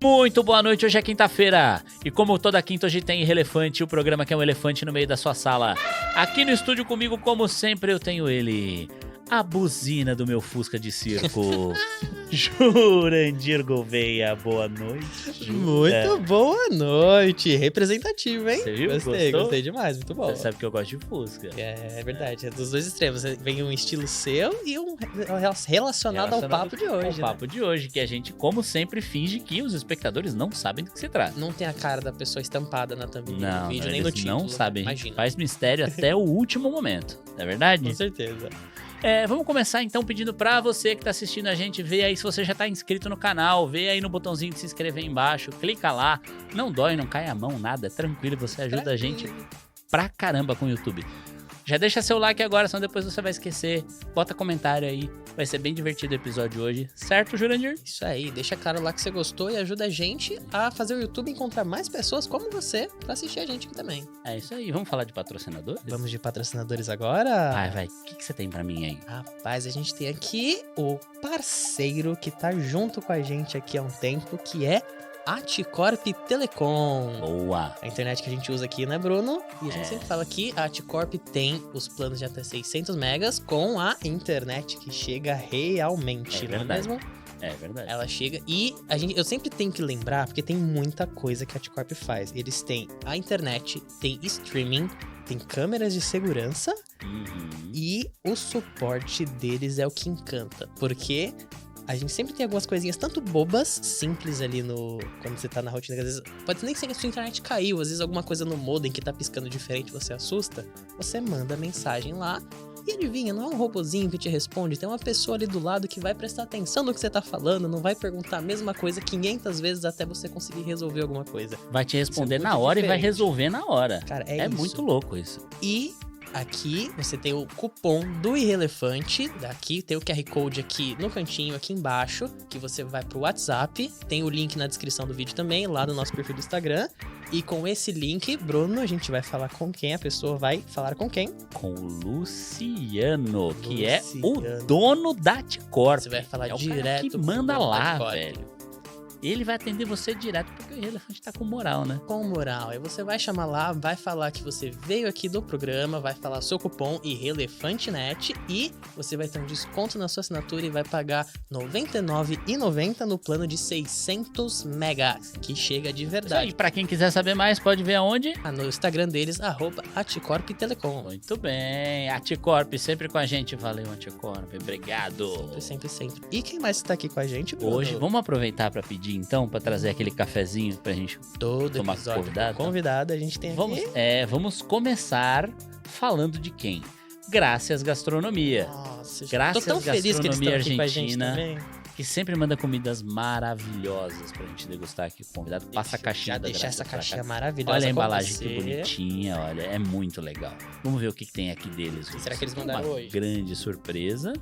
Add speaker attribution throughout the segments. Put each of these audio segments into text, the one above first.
Speaker 1: Muito boa noite, hoje é quinta-feira. E como toda quinta, hoje tem Irrelefante, o programa que é um elefante no meio da sua sala. Aqui no estúdio comigo, como sempre, eu tenho ele, a buzina do meu Fusca de circo, Jurandir Gouveia. Boa noite.
Speaker 2: Muito boa noite. Representativo, hein?
Speaker 1: Você viu?
Speaker 2: Gostei demais, muito bom.
Speaker 1: Você sabe que eu gosto de Fusca.
Speaker 2: É verdade, é dos dois extremos. Vem um estilo seu e um relacionado ao papo de hoje.
Speaker 1: Ao papo de hoje, que a gente, como sempre, finge que os espectadores não sabem do que se trata.
Speaker 2: Não tem a cara da pessoa estampada na thumbnail do vídeo, nem no
Speaker 1: eles
Speaker 2: título.
Speaker 1: não sabem.
Speaker 2: Imagina.
Speaker 1: Faz mistério até o último momento, não é verdade?
Speaker 2: Com certeza.
Speaker 1: Vamos começar então pedindo pra você que tá assistindo a gente, ver aí se você já tá inscrito no canal, vê aí no botãozinho de se inscrever aí embaixo, clica lá, não dói, não cai a mão, nada, é tranquilo, você ajuda a gente pra caramba com o YouTube. Já deixa seu like agora, senão depois você vai esquecer, bota comentário aí, vai ser bem divertido o episódio hoje, certo, Jurandir?
Speaker 2: Isso aí, deixa claro lá que você gostou e ajuda a gente a fazer o YouTube encontrar mais pessoas como você pra assistir a gente aqui também.
Speaker 1: É isso aí, vamos falar de patrocinadores?
Speaker 2: Vamos de patrocinadores agora?
Speaker 1: Vai, o que você tem pra mim aí?
Speaker 2: Rapaz, a gente tem aqui o parceiro que tá junto com a gente aqui há um tempo, que é Aticorp Telecom.
Speaker 1: Boa!
Speaker 2: A internet que a gente usa aqui, né, Bruno? E a gente sempre fala que a Aticorp tem os planos de até 600 megas com a internet que chega realmente, não é mesmo?
Speaker 1: É verdade.
Speaker 2: Ela chega e eu sempre tenho que lembrar, porque tem muita coisa que a Aticorp faz. Eles têm a internet, tem streaming, tem câmeras de segurança e o suporte deles é o que encanta. Porque a gente sempre tem algumas coisinhas tanto bobas, simples ali quando você tá na rotina, que às vezes pode nem ser que a sua internet caiu, às vezes alguma coisa no modem que tá piscando diferente, você assusta, você manda mensagem lá e adivinha, não é um robozinho que te responde, tem uma pessoa ali do lado que vai prestar atenção no que você tá falando, não vai perguntar a mesma coisa 500 vezes até você conseguir resolver alguma coisa.
Speaker 1: Vai te responder na hora e vai resolver na hora.
Speaker 2: Cara, é
Speaker 1: isso.
Speaker 2: É
Speaker 1: muito louco isso.
Speaker 2: E aqui você tem o cupom do Irrelefante, daqui tem o QR Code aqui no cantinho, aqui embaixo, que você vai pro WhatsApp, tem o link na descrição do vídeo também, lá no nosso perfil do Instagram, e com esse link, Bruno, a gente vai falar com quem, a pessoa vai falar com quem?
Speaker 1: Com o Luciano, que é o dono da Aticorp.
Speaker 2: Você vai falar
Speaker 1: o
Speaker 2: direto
Speaker 1: cara que manda lá,
Speaker 2: Aticorp.
Speaker 1: velho. Ele vai atender você direto, porque o Irrelefante tá com moral, né?
Speaker 2: Com moral. Aí você vai chamar lá, vai falar que você veio aqui do programa, vai falar seu cupom IrrelefanteNet e você vai ter um desconto na sua assinatura e vai pagar R$ 99,90 no plano de 600 megas, que chega de verdade.
Speaker 1: E pra quem quiser saber mais, pode ver aonde?
Speaker 2: No Instagram deles, @Aticorp Telecom.
Speaker 1: Muito bem. Aticorp sempre com a gente. Valeu, Aticorp. Obrigado.
Speaker 2: Sempre. E quem mais está aqui com a gente, Bruno?
Speaker 1: Hoje, vamos aproveitar pra pedir então, pra trazer aquele cafezinho pra gente tomar
Speaker 2: convidado. A gente tem aqui...
Speaker 1: Vamos começar falando de quem? Graças Gastronomia.
Speaker 2: Nossa,
Speaker 1: Graças
Speaker 2: tô tão feliz que eles estão aqui com a gente
Speaker 1: Argentina,
Speaker 2: também.
Speaker 1: que sempre manda comidas maravilhosas pra gente degustar aqui com o convidado. Passa a caixinha da
Speaker 2: deixar
Speaker 1: Graças
Speaker 2: essa caixinha
Speaker 1: cá.
Speaker 2: maravilhosa.
Speaker 1: Olha a embalagem que bonitinha, olha, é muito legal. Vamos ver o que tem aqui deles.
Speaker 2: Será que eles mandaram hoje?
Speaker 1: Grande surpresa.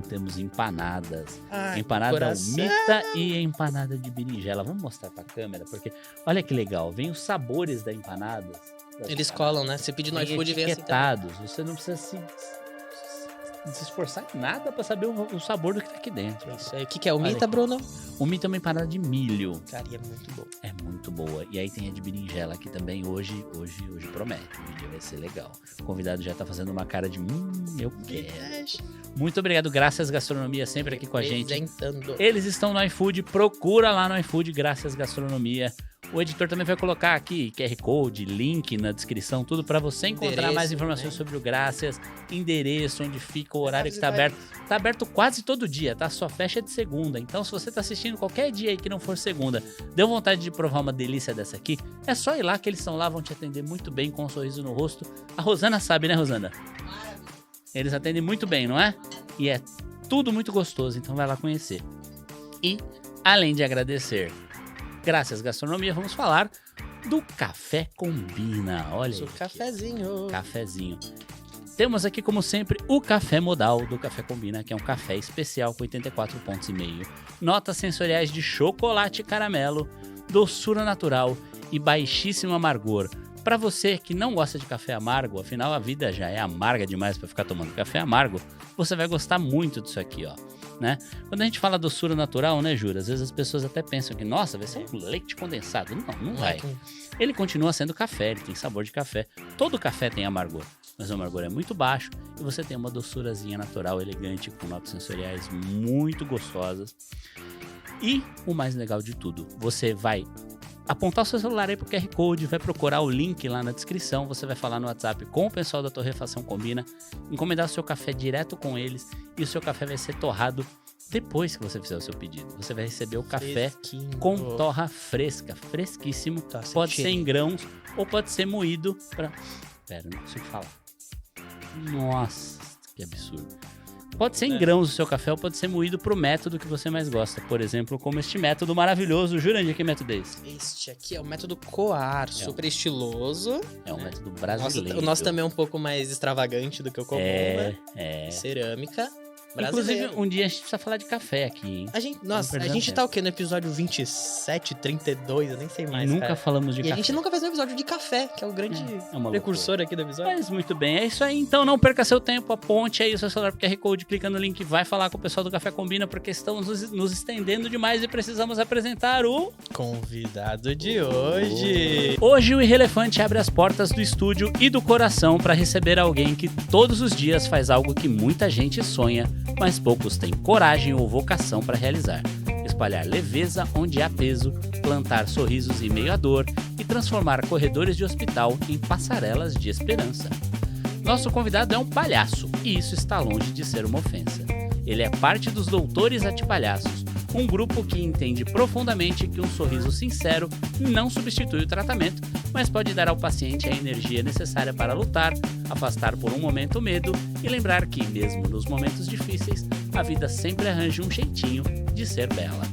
Speaker 1: Temos empanadas.
Speaker 2: Ai,
Speaker 1: empanada almita e empanada de berinjela. Vamos mostrar pra câmera, porque olha que legal. Vem os sabores da empanada.
Speaker 2: Eles colam, né? Você pede no iFood e vem assim
Speaker 1: etiquetados. Você não precisa se esforçar em nada pra saber o sabor do que tá aqui dentro.
Speaker 2: Isso aí. O que é almita, Bruno?
Speaker 1: Almita é uma empanada de milho.
Speaker 2: Cara, e é muito boa.
Speaker 1: É muito boa. E aí tem a de berinjela aqui também. Hoje promete. O vídeo vai ser legal. O convidado já tá fazendo uma cara de eu quero. Muito obrigado. Graças Gastronomia sempre aqui com a gente. Eles estão no iFood. Procura lá no iFood. Graças Gastronomia. O editor também vai colocar aqui QR Code, link na descrição, tudo para você encontrar mais informações sobre o Graças, endereço, onde fica, o horário que está aberto. Tá aberto quase todo dia, tá? Só fecha de segunda. Então, se você tá assistindo qualquer dia aí que não for segunda, deu vontade de provar uma delícia dessa aqui, é só ir lá que eles estão lá, vão te atender muito bem, com um sorriso no rosto. A Rosana sabe, né, Rosana? Eles atendem muito bem, não é? E é tudo muito gostoso, então vai lá conhecer. E, além de agradecer Graças Gastronomia, vamos falar do Café Combina. Olha aí. Cafezinho. Temos aqui, como sempre, o café modal do Café Combina, que é um café especial com 84,5 pontos. Notas sensoriais de chocolate e caramelo, doçura natural e baixíssimo amargor. Para você que não gosta de café amargo, afinal a vida já é amarga demais para ficar tomando café amargo, você vai gostar muito disso aqui, ó. né? Quando a gente fala doçura natural, né, Jura? Às vezes as pessoas até pensam que, nossa, vai ser um leite condensado. Não vai. Ele continua sendo café, ele tem sabor de café. Todo café tem amargor, mas o amargor é muito baixo e você tem uma doçurazinha natural, elegante, com notas sensoriais muito gostosas. E o mais legal de tudo, você vai apontar o seu celular aí pro QR Code, vai procurar o link lá na descrição, você vai falar no WhatsApp com o pessoal da Torrefação Combina, encomendar o seu café direto com eles e o seu café vai ser torrado depois que você fizer o seu pedido. Você vai receber o café com torra fresca, fresquíssimo, pode ser em grãos ou pode ser moído pra... Pera, não consigo falar. Nossa, que absurdo. Pode ser em grãos o seu café ou pode ser moído pro método que você mais gosta. Por exemplo, como este método maravilhoso. Jurandir, que método é esse?
Speaker 2: Este aqui é o método Coar, super estiloso.
Speaker 1: É um método brasileiro.
Speaker 2: O nosso também é um pouco mais extravagante do que o comum, né? Cerâmica. Brasileiro.
Speaker 1: Inclusive, um dia a gente precisa falar de café aqui, hein?
Speaker 2: A gente tá o quê? No episódio 27, 32, eu nem sei mais,
Speaker 1: nunca falamos de café.
Speaker 2: E a gente nunca fez um episódio de café, que é o grande precursor aqui do episódio.
Speaker 1: Mas muito bem, é isso aí. Então não perca seu tempo, aponte aí o seu celular pro QR Code, clica no link, vai falar com o pessoal do Café Combina, porque estamos nos estendendo demais e precisamos apresentar o...
Speaker 2: convidado de hoje.
Speaker 1: Hoje o Irrelefante abre as portas do estúdio e do coração para receber alguém que todos os dias faz algo que muita gente sonha, mas poucos têm coragem ou vocação para realizar. Espalhar leveza onde há peso, plantar sorrisos em meio à dor e transformar corredores de hospital em passarelas de esperança. Nosso convidado é um palhaço, e isso está longe de ser uma ofensa. Ele é parte dos Doutores Atipalhaços, um grupo que entende profundamente que um sorriso sincero não substitui o tratamento, mas pode dar ao paciente a energia necessária para lutar, afastar por um momento o medo e lembrar que, mesmo nos momentos difíceis, a vida sempre arranja um jeitinho de ser bela.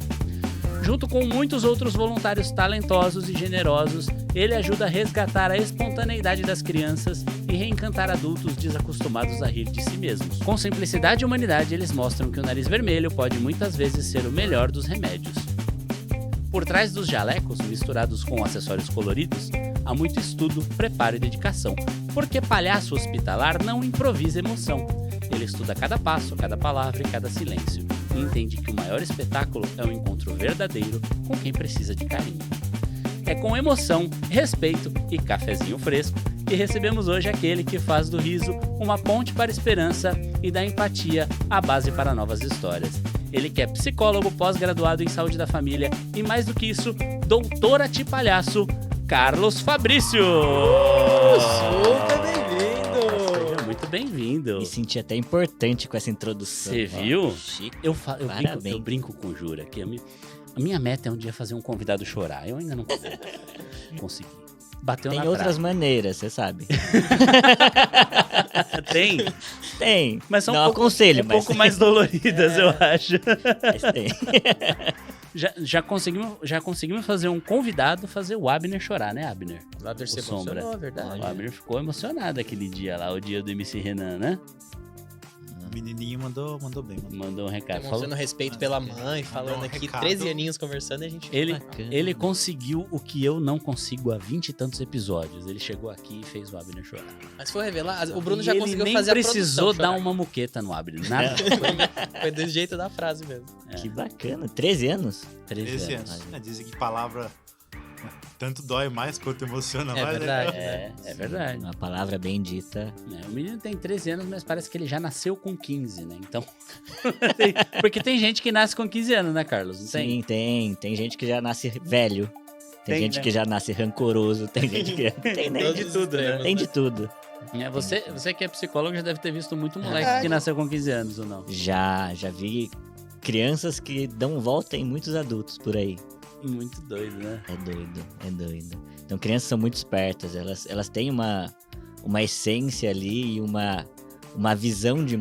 Speaker 1: Junto com muitos outros voluntários talentosos e generosos, ele ajuda a resgatar a espontaneidade das crianças e reencantar adultos desacostumados a rir de si mesmos. Com simplicidade e humanidade, eles mostram que o nariz vermelho pode muitas vezes ser o melhor dos remédios. Por trás dos jalecos, misturados com acessórios coloridos, há muito estudo, preparo e dedicação, porque palhaço hospitalar não improvisa emoção. Ele estuda cada passo, cada palavra e cada silêncio, e entende que o maior espetáculo é um encontro verdadeiro com quem precisa de carinho. É com emoção, respeito e cafezinho fresco que recebemos hoje aquele que faz do riso uma ponte para a esperança e da empatia a base para novas histórias. Ele que é psicólogo pós-graduado em saúde da família e, mais do que isso, doutor Atipalhaço, Carlos Fabrício!
Speaker 2: Super bem-vindo!
Speaker 1: Seja muito bem-vindo!
Speaker 3: Me senti até importante com essa introdução.
Speaker 1: Você viu?
Speaker 3: Chique.
Speaker 1: Eu brinco com o Jura, que a minha meta é um dia fazer um convidado chorar. Eu ainda não consegui. Bateu
Speaker 3: Tem
Speaker 1: na
Speaker 3: outras
Speaker 1: trave.
Speaker 3: maneiras, você sabe.
Speaker 1: Tem?
Speaker 3: Tem.
Speaker 1: Mas são
Speaker 3: não aconselho,
Speaker 1: um
Speaker 3: mas
Speaker 1: pouco mais doloridas, eu acho.
Speaker 3: Mas tem.
Speaker 1: Já conseguimos fazer um convidado fazer o Abner chorar, né, Abner?
Speaker 2: O Abner se
Speaker 1: Sombra.
Speaker 2: emocionou, é verdade.
Speaker 1: O Abner ficou emocionado aquele dia lá, o dia do MC Renan, né?
Speaker 4: O menininho mandou bem.
Speaker 1: Mandou um recado.
Speaker 2: Demonstrando respeito pela mãe, falando aqui,
Speaker 4: recado.
Speaker 2: 13 aninhos conversando e a gente...
Speaker 1: Ele conseguiu o que eu não consigo há 20 e tantos episódios. Ele chegou aqui e fez o Abner chorar.
Speaker 2: Mas foi revelar, o Bruno
Speaker 1: E
Speaker 2: já
Speaker 1: ele
Speaker 2: conseguiu
Speaker 1: nem
Speaker 2: fazer a
Speaker 1: precisou
Speaker 2: produção
Speaker 1: dar
Speaker 2: chorar.
Speaker 1: uma muqueta no Abner, nada.
Speaker 2: Foi do jeito da frase mesmo.
Speaker 3: Que bacana. 13 anos?
Speaker 4: 13 anos. Dizem que palavra tanto dói mais quanto emociona
Speaker 2: É
Speaker 4: mais.
Speaker 2: verdade.
Speaker 1: É verdade.
Speaker 3: Uma palavra bem dita.
Speaker 1: O menino tem 13 anos, mas parece que ele já nasceu com 15, né? Então. Porque tem gente que nasce com 15 anos, né, Carlos? Não tem?
Speaker 3: Sim, tem. Tem gente que já nasce velho. Tem gente
Speaker 1: né?
Speaker 3: que já nasce rancoroso. Tem gente que... Tem
Speaker 2: Todos
Speaker 3: de
Speaker 2: os
Speaker 3: tudo, né?
Speaker 2: extremos,
Speaker 3: Tem
Speaker 2: né?
Speaker 3: de tudo.
Speaker 1: Você que é psicólogo já deve ter visto muito moleque
Speaker 2: Verdade.
Speaker 1: que nasceu com 15 anos, ou não?
Speaker 3: Já vi crianças que dão volta em muitos adultos por aí.
Speaker 1: Muito doido, né?
Speaker 3: É doido. Então, crianças são muito espertas. Elas têm uma essência ali e uma visão de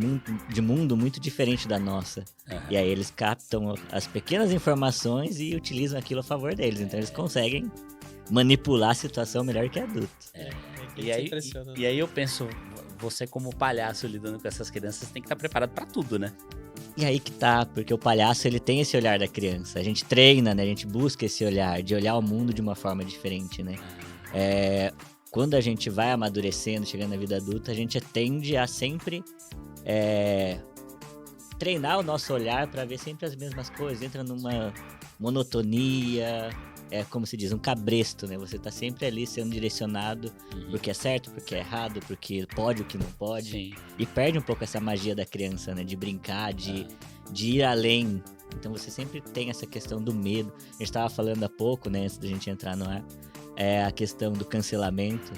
Speaker 3: mundo muito diferente da nossa.
Speaker 1: Aham.
Speaker 3: E aí eles captam as pequenas informações e utilizam aquilo a favor deles. Então, eles conseguem manipular a situação melhor que adultos.
Speaker 1: E aí eu penso, você como palhaço lidando com essas crianças tem que estar preparado pra tudo, né?
Speaker 3: E aí que tá, porque o palhaço, ele tem esse olhar da criança. A gente treina, né? A gente busca esse olhar, de olhar o mundo de uma forma diferente, né? Quando a gente vai amadurecendo, chegando na vida adulta, a gente tende a sempre treinar o nosso olhar para ver sempre as mesmas coisas, entra numa monotonia, como se diz, um cabresto, né? Você tá sempre ali sendo direcionado porque é certo, porque é errado, porque pode, o que não pode.
Speaker 1: Sim.
Speaker 3: E perde um pouco essa magia da criança, né? De brincar, de ir além. Então você sempre tem essa questão do medo. A gente tava falando há pouco, né? Antes da gente entrar no ar. É a questão do cancelamento,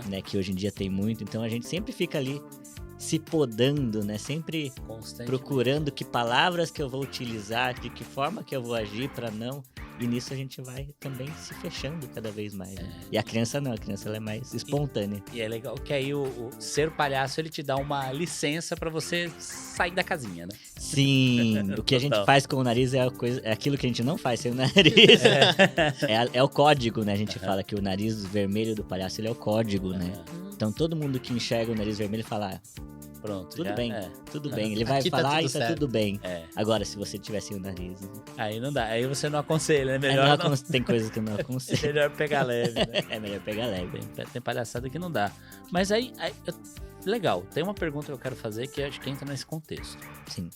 Speaker 3: né? Que hoje em dia tem muito. Então a gente sempre fica ali se podando, né? Sempre procurando que palavras que eu vou utilizar, de que forma que eu vou agir para não... E nisso a gente vai também se fechando cada vez mais. Né? E a criança não, a criança ela é mais espontânea.
Speaker 1: E é legal que aí o ser palhaço, ele te dá uma licença pra você sair da casinha, né?
Speaker 3: Sim, o que a gente faz com o nariz é aquilo que a gente não faz sem o nariz. É o código, né? A gente fala que o nariz vermelho do palhaço, ele é o código, né? Então todo mundo que enxerga o nariz vermelho fala...
Speaker 1: Pronto,
Speaker 3: tudo bem, tudo bem. Ele vai
Speaker 2: Aqui
Speaker 3: falar
Speaker 2: tá
Speaker 3: e tá tudo bem.
Speaker 1: É.
Speaker 3: Agora, se você tivesse o nariz...
Speaker 1: Aí não dá, aí você não aconselha, né? Melhor não.
Speaker 3: Tem coisas que eu não aconselho.
Speaker 1: Melhor pegar leve, né?
Speaker 3: É melhor pegar leve.
Speaker 1: Tem palhaçada que não dá. Mas aí, legal, tem uma pergunta que eu quero fazer que acho que entra nesse contexto.
Speaker 3: Sim.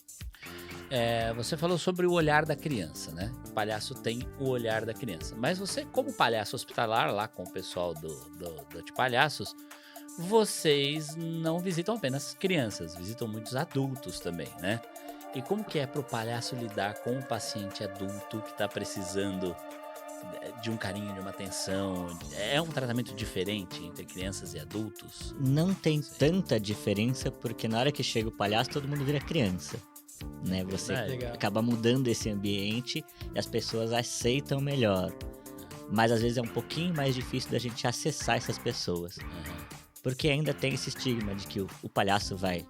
Speaker 1: Você falou sobre o olhar da criança, né? O palhaço tem o olhar da criança. Mas você, como palhaço hospitalar, lá com o pessoal do de palhaços, vocês não visitam apenas crianças, visitam muitos adultos também, né? E como que é pro palhaço lidar com um paciente adulto que tá precisando de um carinho, de uma atenção? É um tratamento diferente entre crianças e adultos?
Speaker 3: Não tem tanta diferença, porque na hora que chega o palhaço, todo mundo vira criança. Né? Você acaba mudando esse ambiente e as pessoas aceitam melhor. Mas às vezes é um pouquinho mais difícil da gente acessar essas pessoas. Porque ainda tem esse estigma de que o palhaço vai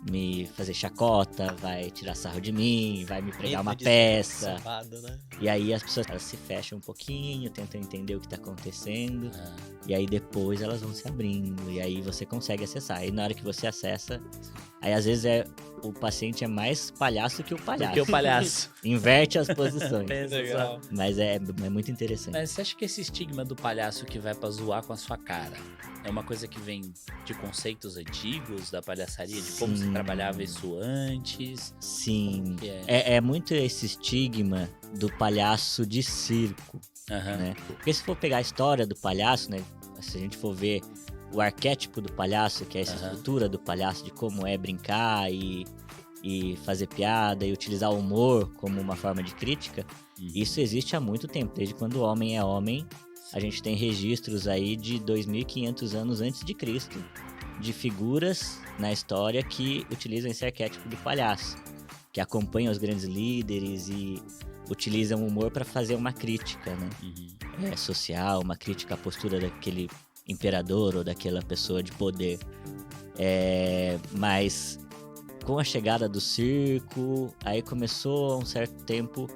Speaker 3: me fazer chacota, vai tirar sarro de mim, vai me pregar uma peça.
Speaker 2: Safado, né?
Speaker 3: E aí as pessoas elas se fecham um pouquinho, tentam entender o que tá acontecendo. E aí depois elas vão se abrindo. E aí você consegue acessar. E na hora que você acessa, aí às vezes o paciente é mais palhaço que o palhaço.
Speaker 1: Porque o palhaço.
Speaker 3: Inverte as posições.
Speaker 1: Legal.
Speaker 3: Mas é muito interessante.
Speaker 1: Mas você acha que esse estigma do palhaço que vai pra zoar com a sua cara é uma coisa que vem de conceitos antigos da palhaçaria, de como se trabalhava isso antes?
Speaker 3: Sim. É muito esse estigma do palhaço de circo, né? Porque se for pegar a história do palhaço, né? Se a gente for ver o arquétipo do palhaço, que é essa estrutura do palhaço, de como é brincar e fazer piada e utilizar o humor como uma forma de crítica, isso existe há muito tempo. Desde quando o homem é homem, a gente tem registros aí de 2.500 anos antes de Cristo, de figuras na história que utilizam esse arquétipo do palhaço, que acompanham os grandes líderes e utilizam o humor para fazer uma crítica, né? Social, uma crítica à postura daquele imperador ou daquela pessoa de poder. Mas com a chegada do circo, aí começou há um certo tempo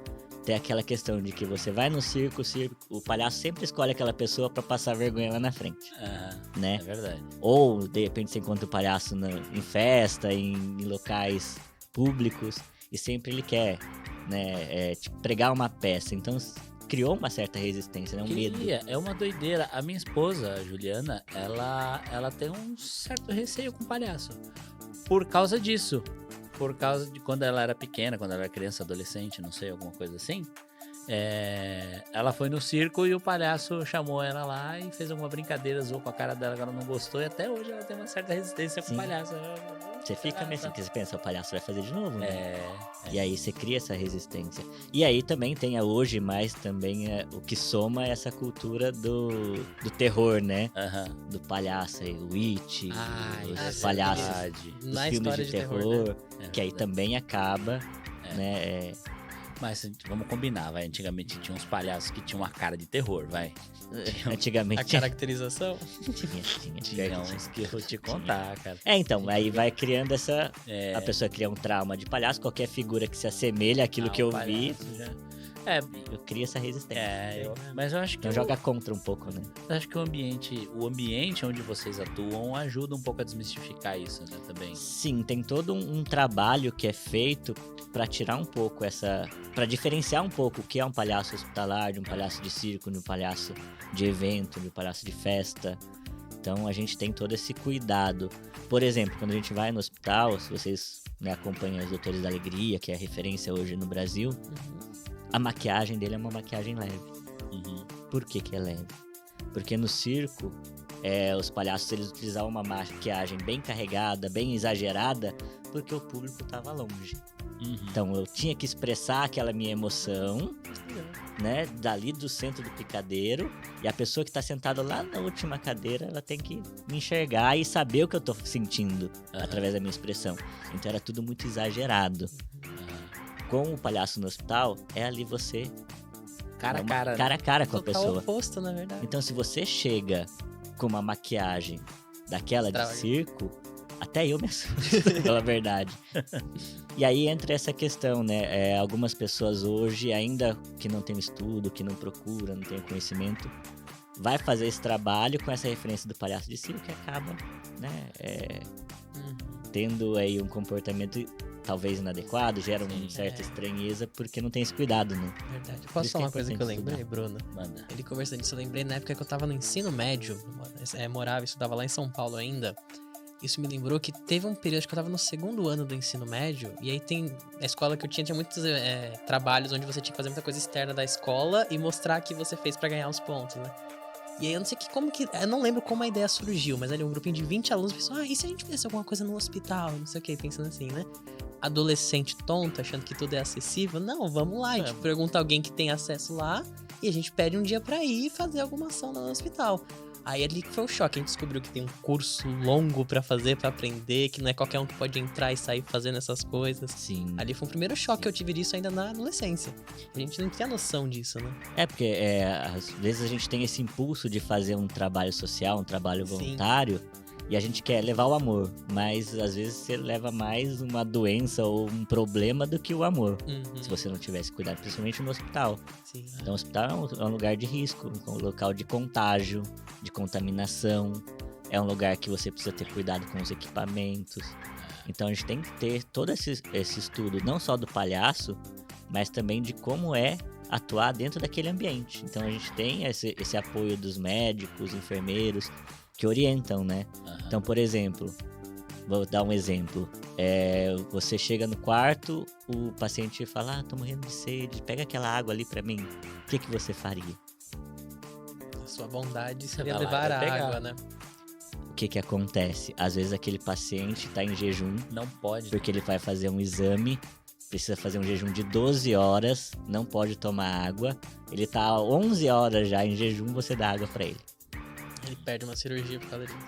Speaker 3: ter aquela questão de que você vai no circo, o palhaço sempre escolhe aquela pessoa pra passar vergonha lá na frente, né?
Speaker 1: É verdade.
Speaker 3: Ou, de repente, você encontra o palhaço em festa, em locais públicos, e sempre ele quer, né, pregar uma peça. Então, criou uma certa resistência, né? Um medo.
Speaker 1: É uma doideira. A minha esposa, a Juliana, ela tem um certo receio com palhaço. Por causa disso. Por causa de quando ela era pequena, quando ela era criança, adolescente, não sei, alguma coisa assim. Ela foi no circo e o palhaço chamou ela lá e fez alguma brincadeira, zoou com a cara dela que ela não gostou. E até hoje ela tem uma certa resistência com o palhaço.
Speaker 3: Você fica meio assim, porque você pensa, o palhaço vai fazer de novo, né? E aí você cria essa resistência. E aí também tem hoje, mas também o que soma essa cultura do terror, né? Do palhaço aí, o It, os palhaços dos filmes de terror, né? Que aí também acaba, né?
Speaker 1: Mas vamos combinar, vai. Antigamente tinha uns palhaços que tinham uma cara de terror, vai.
Speaker 3: Antigamente
Speaker 2: a caracterização?
Speaker 1: Tinha uns que eu vou te contar, cara.
Speaker 3: Então, aí vai criando essa... A pessoa cria um trauma de palhaço, qualquer figura que se assemelha àquilo que eu vi... Eu crio essa resistência.
Speaker 1: Mas eu acho que...
Speaker 3: Então joga contra um pouco, né?
Speaker 1: Eu acho que o ambiente onde vocês atuam ajuda um pouco a desmistificar isso, né, também.
Speaker 3: Sim, tem todo um trabalho que é feito pra tirar um pouco pra diferenciar um pouco o que é um palhaço hospitalar, de um palhaço de circo, de um palhaço de evento, de um palhaço de festa. Então a gente tem todo esse cuidado. Por exemplo, quando a gente vai no hospital, se vocês né, acompanha os Doutores da Alegria, que é a referência hoje no Brasil, a maquiagem dele é uma maquiagem leve. Por que que é leve? Porque no circo, os palhaços eles utilizavam uma maquiagem bem carregada, bem exagerada, porque o público estava longe. Então eu tinha que expressar aquela minha emoção, né, dali do centro do picadeiro, e a pessoa que está sentada lá na última cadeira, ela tem que me enxergar e saber o que eu tô sentindo através da minha expressão. Então era tudo muito exagerado. Com o Palhaço no Hospital, é ali você
Speaker 1: cara a cara,
Speaker 3: cara a cara com a
Speaker 2: Total
Speaker 3: pessoa.
Speaker 2: oposto, na verdade.
Speaker 3: Então se você chega com uma maquiagem daquela de circo, até eu me assusto, pela verdade. E aí entra essa questão, né? Algumas pessoas hoje, ainda que não tem estudo, que não procura, não tem conhecimento, vai fazer esse trabalho com essa referência do palhaço de circo e acaba, né? Tendo aí um comportamento talvez inadequado, gera uma certa estranheza, porque não tem esse cuidado, né?
Speaker 2: Verdade. Posso falar uma coisa que eu lembrei, Bruno?
Speaker 1: Manda.
Speaker 2: Ele conversando disso, eu lembrei na época que eu tava no ensino médio, morava e estudava lá em São Paulo ainda. Isso me lembrou que teve um período que eu tava no 2º ano do ensino médio, e aí a escola que eu tinha muitos trabalhos onde você tinha que fazer muita coisa externa da escola e mostrar que você fez pra ganhar os pontos, né? E aí eu não sei eu não lembro como a ideia surgiu, mas ali um grupinho de 20 alunos pensou, e se a gente fizesse alguma coisa no hospital, não sei o que, pensando assim, né? Adolescente tonto, achando que tudo é acessível, não, vamos lá, a gente pergunta alguém que tem acesso lá e a gente pede um dia pra ir fazer alguma ação no hospital. Aí ali que foi o choque, a gente descobriu que tem um curso longo pra fazer, pra aprender, que não é qualquer um que pode entrar e sair fazendo essas coisas.
Speaker 3: Sim.
Speaker 2: Ali foi o primeiro choque que eu tive disso ainda na adolescência. A gente não tinha noção disso, né?
Speaker 3: Porque às vezes a gente tem esse impulso de fazer um trabalho social, um trabalho voluntário, e a gente quer levar o amor, mas às vezes você leva mais uma doença ou um problema do que o amor, se você não tivesse cuidado, principalmente no hospital.
Speaker 2: Sim.
Speaker 3: Então o hospital é um lugar de risco, um local de contágio, de contaminação, é um lugar que você precisa ter cuidado com os equipamentos. Então a gente tem que ter todo esse estudo, não só do palhaço, mas também de como é atuar dentro daquele ambiente. Então a gente tem esse apoio dos médicos, enfermeiros, que orientam, né? Então, por exemplo, vou dar um exemplo. Você chega no quarto, o paciente fala, tô morrendo de sede, pega aquela água ali pra mim. O que você faria?
Speaker 2: A sua bondade seria
Speaker 1: vai lá,
Speaker 2: levar a
Speaker 1: vai pegar.
Speaker 2: água, né?
Speaker 3: O que acontece? Às vezes aquele paciente tá em jejum.
Speaker 1: Não pode.
Speaker 3: Porque ele vai fazer um exame, precisa fazer um jejum de 12 horas, não pode tomar água. Ele tá há 11 horas já em jejum, você dá água pra ele.
Speaker 2: Ele perde uma cirurgia por causa disso.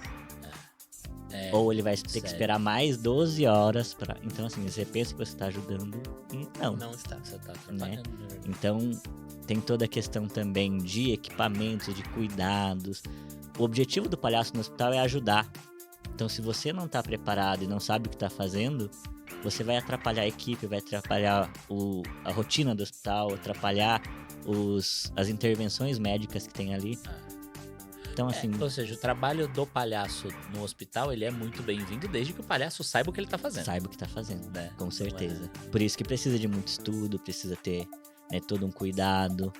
Speaker 3: Ou ele vai ter que esperar mais 12 horas pra... Então, assim, você pensa que você tá ajudando e não.
Speaker 2: Não está.
Speaker 1: Você tá
Speaker 3: Né?
Speaker 1: atrapalhando, né?
Speaker 3: Então, tem toda a questão também de equipamentos, de cuidados. O objetivo do Palhaço no Hospital é ajudar. Então, se você não tá preparado e não sabe o que tá fazendo, você vai atrapalhar a equipe, vai atrapalhar a rotina do hospital, atrapalhar as intervenções médicas que tem ali. Então, assim...
Speaker 1: Ou seja, o trabalho do palhaço no hospital, ele é muito bem-vindo desde que o palhaço saiba o que ele tá fazendo.
Speaker 3: Saiba o que tá fazendo,
Speaker 1: Né?
Speaker 3: com certeza. Por isso que precisa de muito estudo, precisa ter, né, todo um cuidado.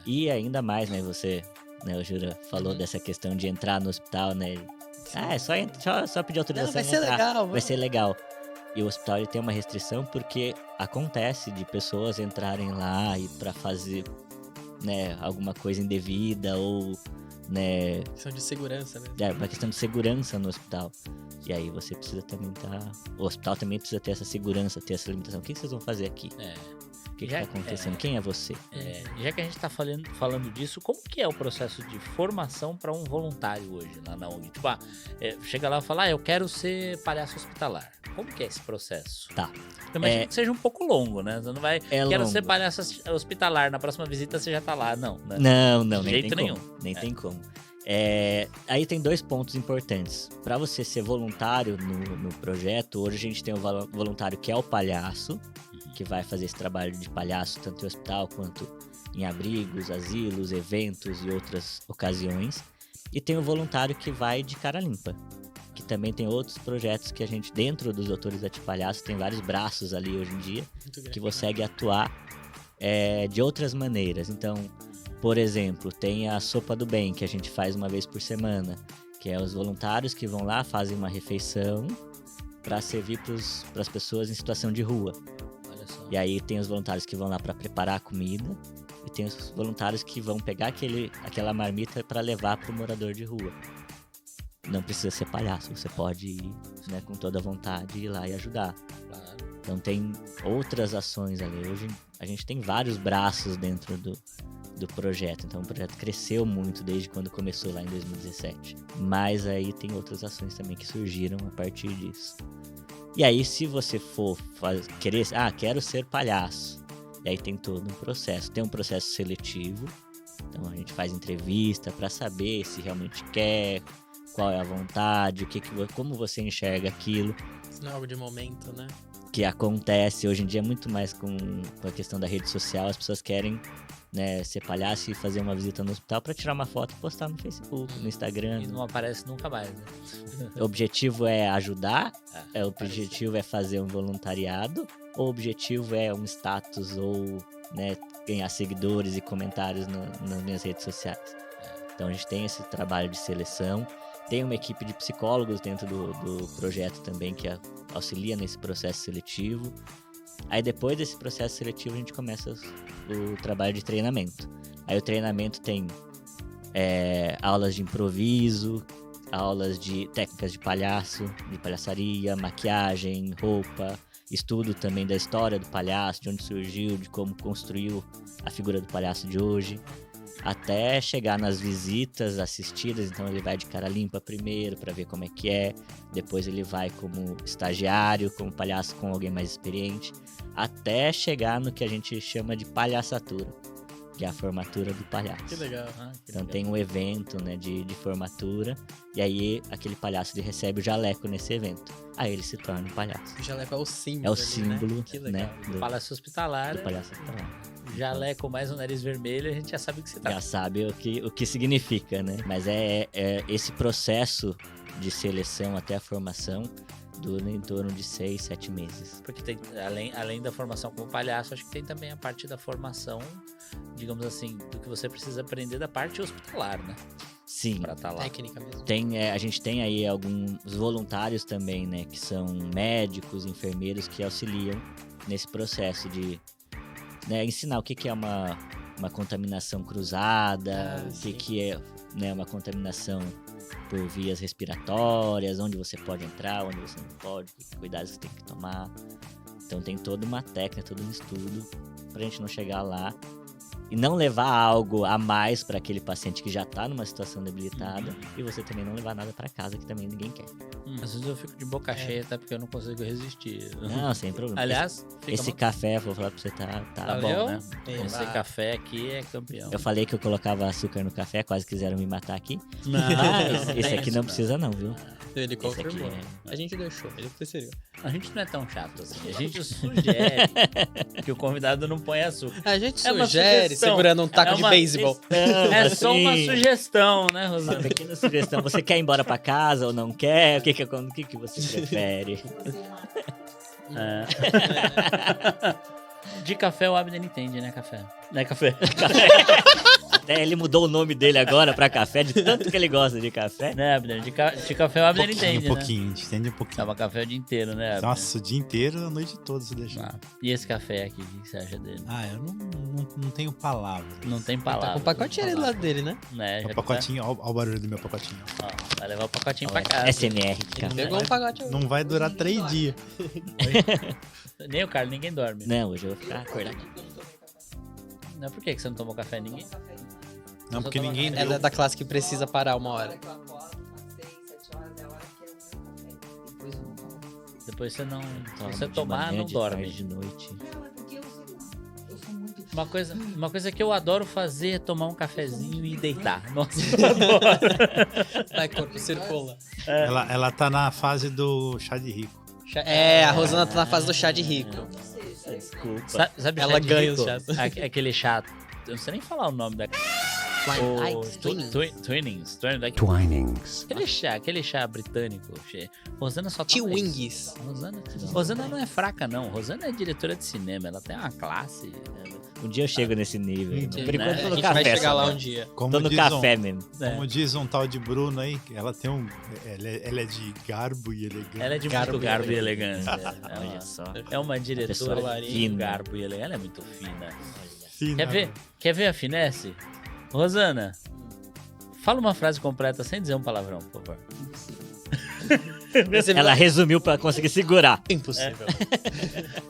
Speaker 3: E ainda mais, né, você, né, o Jura falou dessa questão de entrar no hospital, né? Só pedir autorização.
Speaker 2: Não, vai
Speaker 3: e
Speaker 2: ser
Speaker 3: entrar.
Speaker 2: legal.
Speaker 3: Vai ser legal. E o hospital ele tem uma restrição porque acontece de pessoas entrarem lá e pra fazer, né, alguma coisa indevida ou... né?
Speaker 2: Questão de segurança mesmo.
Speaker 3: Uma questão de segurança no hospital. E aí você precisa também O hospital também precisa ter essa segurança, ter essa limitação. O que vocês vão fazer aqui? O que tá acontecendo? Quem é você?
Speaker 1: Já que a gente tá falando disso, como que é o processo de formação para um voluntário hoje lá na ONG? Tipo, chega lá e fala, eu quero ser palhaço hospitalar. Como que é esse processo?
Speaker 3: Tá.
Speaker 1: Eu imagino que seja um pouco longo, né? Você não vai, quero
Speaker 3: longo.
Speaker 1: ser palhaço hospitalar, na próxima visita você já tá lá, não, né?
Speaker 3: Não,
Speaker 1: De
Speaker 3: nem
Speaker 1: jeito
Speaker 3: tem
Speaker 1: nenhum.
Speaker 3: como. Nem tem como. Aí tem 2 pontos importantes. Para você ser voluntário no projeto, hoje a gente tem o voluntário que é o palhaço, que vai fazer esse trabalho de palhaço tanto em hospital quanto em abrigos, asilos, eventos e outras ocasiões. E tem o voluntário que vai de cara limpa, que também tem outros projetos que a gente, dentro dos Doutores da Palhaço, tem vários braços ali hoje em dia, que consegue atuar de outras maneiras. Então, por exemplo, tem a Sopa do Bem, que a gente faz uma vez por semana, que é os voluntários que vão lá, fazem uma refeição para servir para as pessoas em situação de rua.
Speaker 1: Olha só.
Speaker 3: E aí tem os voluntários que vão lá para preparar a comida e tem os voluntários que vão pegar aquela marmita para levar para o morador de rua. Não precisa ser palhaço, você pode ir, né, com toda a vontade, ir lá e ajudar.
Speaker 1: Claro.
Speaker 3: Então tem outras ações ali. Hoje a gente tem vários braços dentro do projeto. Então o projeto cresceu muito desde quando começou lá em 2017. Mas aí tem outras ações também que surgiram a partir disso. E aí se você for quero ser palhaço. E aí tem todo um processo. Tem um processo seletivo. Então a gente faz entrevista para saber se realmente quer, qual é a vontade, como você enxerga aquilo.
Speaker 2: Isso não é algo de momento, né?
Speaker 3: Que acontece hoje em dia muito mais com a questão da rede social. As pessoas querem, né, ser palhaço e fazer uma visita no hospital para tirar uma foto e postar no Facebook, no Instagram.
Speaker 1: E não aparece nunca mais, né?
Speaker 3: O objetivo é ajudar, o objetivo é fazer um voluntariado, o objetivo é um status ou, né, ganhar seguidores e comentários nas minhas redes sociais. Então a gente tem esse trabalho de seleção. Tem uma equipe de psicólogos dentro do projeto também que auxilia nesse processo seletivo. Aí depois desse processo seletivo a gente começa o trabalho de treinamento. Aí o treinamento tem aulas de improviso, aulas de técnicas de palhaço, de palhaçaria, maquiagem, roupa, estudo também da história do palhaço, de onde surgiu, de como construiu a figura do palhaço de hoje. Até chegar nas visitas assistidas, então ele vai de cara limpa primeiro para ver como é que é, depois ele vai como estagiário, como palhaço com alguém mais experiente, até chegar no que a gente chama de palhaçatura, que é a formatura do palhaço.
Speaker 2: Que legal.
Speaker 3: Então tem um evento, né, de formatura, e aí aquele palhaço ele recebe o jaleco nesse evento, aí ele se torna um palhaço.
Speaker 2: O jaleco é o símbolo.
Speaker 3: É o
Speaker 2: ali,
Speaker 3: símbolo,
Speaker 2: né? Que legal.
Speaker 3: né, do
Speaker 1: Palhaço hospitalar,
Speaker 3: palhaço hospitalar.
Speaker 1: jaleco mais um nariz vermelho, a gente já sabe o que você tá.
Speaker 3: Já sabe o que significa, né? Mas esse processo de seleção até a formação dura em torno de 6, 7 meses.
Speaker 1: Porque tem, além da formação como palhaço, acho que tem também a parte da formação, digamos assim, do que você precisa aprender da parte hospitalar, né?
Speaker 3: Sim.
Speaker 1: Pra estar lá.
Speaker 2: Técnica mesmo.
Speaker 3: A gente tem aí alguns voluntários também, né? Que são médicos, enfermeiros que auxiliam nesse processo de, né, ensinar o que é uma contaminação cruzada, o que é, né, uma contaminação por vias respiratórias, onde você pode entrar, onde você não pode, que cuidados você tem que tomar. Então tem toda uma técnica, todo um estudo pra gente não chegar lá e não levar algo a mais para aquele paciente que já tá numa situação debilitada e você também não levar nada para casa que também ninguém quer.
Speaker 1: Às vezes eu fico de boca cheia, até porque eu não consigo resistir.
Speaker 3: Não, sem problema.
Speaker 1: Aliás,
Speaker 3: esse café, vou falar pra você, tá
Speaker 1: valeu,
Speaker 3: bom, né?
Speaker 1: Esse café aqui é campeão.
Speaker 3: Eu falei que eu colocava açúcar no café, quase quiseram me matar aqui.
Speaker 1: Não,
Speaker 3: Esse aqui não precisa não, viu?
Speaker 2: Ele
Speaker 3: Esse
Speaker 2: confirmou.
Speaker 3: aqui
Speaker 2: A gente deixou, ele preferiu.
Speaker 1: A gente não é tão chato assim. A gente sugere que o convidado não ponha açúcar.
Speaker 2: A gente
Speaker 1: É uma
Speaker 2: sugere
Speaker 1: sugestão.
Speaker 2: segurando um taco
Speaker 1: É
Speaker 2: de
Speaker 1: uma
Speaker 2: beisebol.
Speaker 1: É só uma
Speaker 3: assim,
Speaker 1: sugestão, né,
Speaker 3: uma
Speaker 1: Rosana?
Speaker 3: pequena sugestão. Você quer ir embora pra casa ou não quer? O que você prefere?
Speaker 1: De café o Abner entende, né, café? Não é café.
Speaker 3: Até ele mudou o nome dele agora pra café, de tanto que ele gosta de café.
Speaker 1: Né, Abner? De café o Abner entende,
Speaker 4: pouquinho, entende um pouquinho.
Speaker 1: Toma café o dia inteiro, né, Abner?
Speaker 4: Nossa, o dia inteiro, a noite toda se deixar.
Speaker 1: E esse café aqui, o que você acha dele?
Speaker 4: Eu não tenho palavras.
Speaker 1: Não tem
Speaker 2: Tá
Speaker 1: palavra.
Speaker 2: com um pacotinho ali do lado dele, né?
Speaker 1: Né, já
Speaker 4: O pacotinho, ó o barulho do meu pacotinho.
Speaker 1: Ó, vai levar o pacotinho pra casa.
Speaker 3: SMR de café.
Speaker 2: Pegou um pacote.
Speaker 4: Não vai durar 3 dias.
Speaker 1: Nem o Carlos, ninguém dorme.
Speaker 3: Não, hoje eu vou ficar acordado.
Speaker 1: Não, por que você não tomou café? Ninguém?
Speaker 4: Não, porque ninguém deu.
Speaker 2: Ela é da classe que precisa parar uma hora.
Speaker 1: Depois você não... Se
Speaker 3: Toma
Speaker 1: você
Speaker 3: de
Speaker 1: tomar,
Speaker 3: manhã,
Speaker 1: não
Speaker 3: de
Speaker 1: dorme.
Speaker 3: tarde, de noite.
Speaker 1: Uma coisa que eu adoro fazer é tomar um cafezinho e deitar. Nossa, eu adoro.
Speaker 2: Vai, corpo, circula.
Speaker 4: Ela tá na fase do chá de rico.
Speaker 2: A Rosana tá na fase do chá de rico.
Speaker 3: Desculpa.
Speaker 1: Sabe
Speaker 2: Ela
Speaker 1: chá de
Speaker 2: ganha
Speaker 1: rico?
Speaker 2: os chás.
Speaker 1: Aquele chá... Eu não sei nem falar o nome da... Twinings. Aquele chá britânico. Rosana só toma
Speaker 2: Twinings.
Speaker 1: Rosana não é fraca, não. Rosana é diretora de cinema. Ela tem uma classe.
Speaker 3: Um dia eu chego nesse nível. Por enquanto,
Speaker 2: A
Speaker 3: tô no
Speaker 2: gente
Speaker 3: café.
Speaker 2: vai chegar lá
Speaker 3: só,
Speaker 2: um
Speaker 3: né?
Speaker 2: dia.
Speaker 3: Tô no café mesmo.
Speaker 4: Como diz um tal de Bruno aí, ela tem ela é de garbo e elegância.
Speaker 1: Ela é de muito garbo e elegância.
Speaker 3: Olha só.
Speaker 1: É uma diretora
Speaker 3: pessoa
Speaker 1: de
Speaker 3: fina.
Speaker 1: garbo e elegância. Ela é muito fina.
Speaker 4: Fina.
Speaker 1: Quer ver a finesse? Rosana, fala uma frase completa sem dizer um palavrão, por favor.
Speaker 3: Ela resumiu pra conseguir segurar.
Speaker 2: Impossível.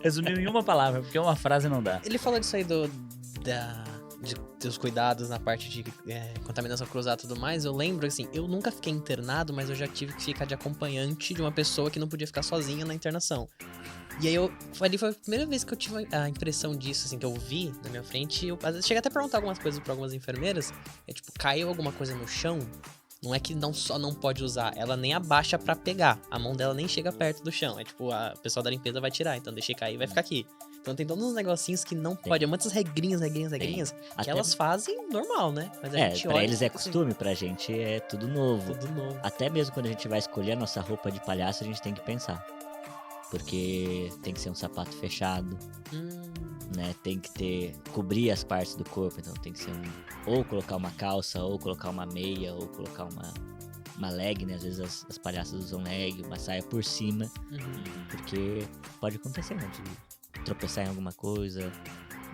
Speaker 1: Resumiu em uma palavra, porque uma frase não dá.
Speaker 2: Ele falou disso aí dos cuidados na parte de contaminação cruzada e tudo mais. Eu lembro, assim, eu nunca fiquei internado, mas eu já tive que ficar de acompanhante de uma pessoa que não podia ficar sozinha na internação. E aí ali foi a primeira vez que eu tive a impressão disso, assim, que eu vi na minha frente. Eu às vezes cheguei até a perguntar algumas coisas pra algumas enfermeiras. Tipo, caiu alguma coisa no chão, não é que não pode usar, ela nem abaixa pra pegar. A mão dela nem chega perto do chão. É tipo, a pessoa da limpeza vai tirar, então deixei cair e vai ficar aqui. Então tem todos uns negocinhos que não pode. É muitas regrinhas que
Speaker 3: Até-
Speaker 2: elas fazem normal, né? Mas a gente
Speaker 3: pra
Speaker 2: olha
Speaker 3: eles é
Speaker 2: assim,
Speaker 3: costume, pra gente é tudo novo.
Speaker 2: tudo novo.
Speaker 3: Até mesmo quando a gente vai escolher a nossa roupa de palhaço, a gente tem que pensar. Porque tem que ser um sapato fechado, né? Tem que cobrir as partes do corpo, então tem que ser ou colocar uma calça, ou colocar uma meia, ou colocar uma leg, né? Às vezes as palhaças usam leg, uma saia por cima, porque pode acontecer, né? De tropeçar em alguma coisa,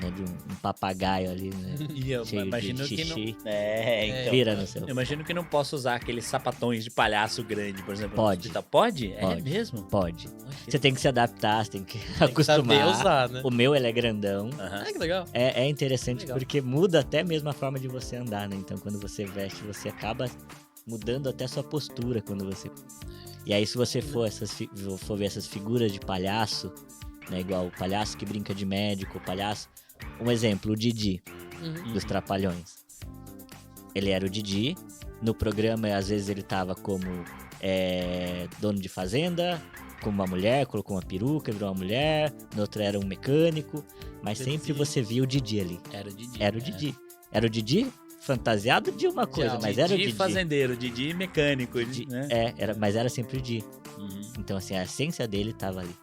Speaker 3: né? De um papagaio ali, né?
Speaker 1: E eu
Speaker 3: Cheio
Speaker 1: imagino
Speaker 3: de
Speaker 1: que não.
Speaker 3: xixi.
Speaker 1: Então.
Speaker 3: Vira no seu.
Speaker 1: Eu imagino que não posso usar aqueles sapatões de palhaço grande, por exemplo. no
Speaker 3: Pode.
Speaker 1: hospital. Pode? É
Speaker 3: Pode.
Speaker 1: mesmo?
Speaker 3: Pode.
Speaker 1: Olha que-
Speaker 3: Você tem que se adaptar, você tem que
Speaker 2: Tem que
Speaker 3: acostumar.
Speaker 2: saber usar, né?
Speaker 3: O meu, ele é grandão.
Speaker 1: Aham.
Speaker 2: Que legal.
Speaker 3: É interessante
Speaker 2: Legal.
Speaker 3: porque muda até mesmo a forma de você andar, né? Então, quando você veste, você acaba mudando até a sua postura quando você... E aí, se você for ver essas figuras de palhaço, né? Igual o palhaço que brinca de médico, o palhaço... Um exemplo, o Didi, dos Trapalhões. Ele era o Didi. No programa, às vezes, ele tava como dono de fazenda, como uma mulher, colocou uma peruca, virou uma mulher. No outro era um mecânico. Mas sempre você via o Didi ali.
Speaker 1: Era o Didi.
Speaker 3: Era o Didi. Era o Didi fantasiado de uma coisa, mas era o Didi.
Speaker 1: Fazendeiro, Didi mecânico, né?
Speaker 3: Mas era sempre o Didi.
Speaker 1: Uhum.
Speaker 3: Então, assim, a essência dele tava ali.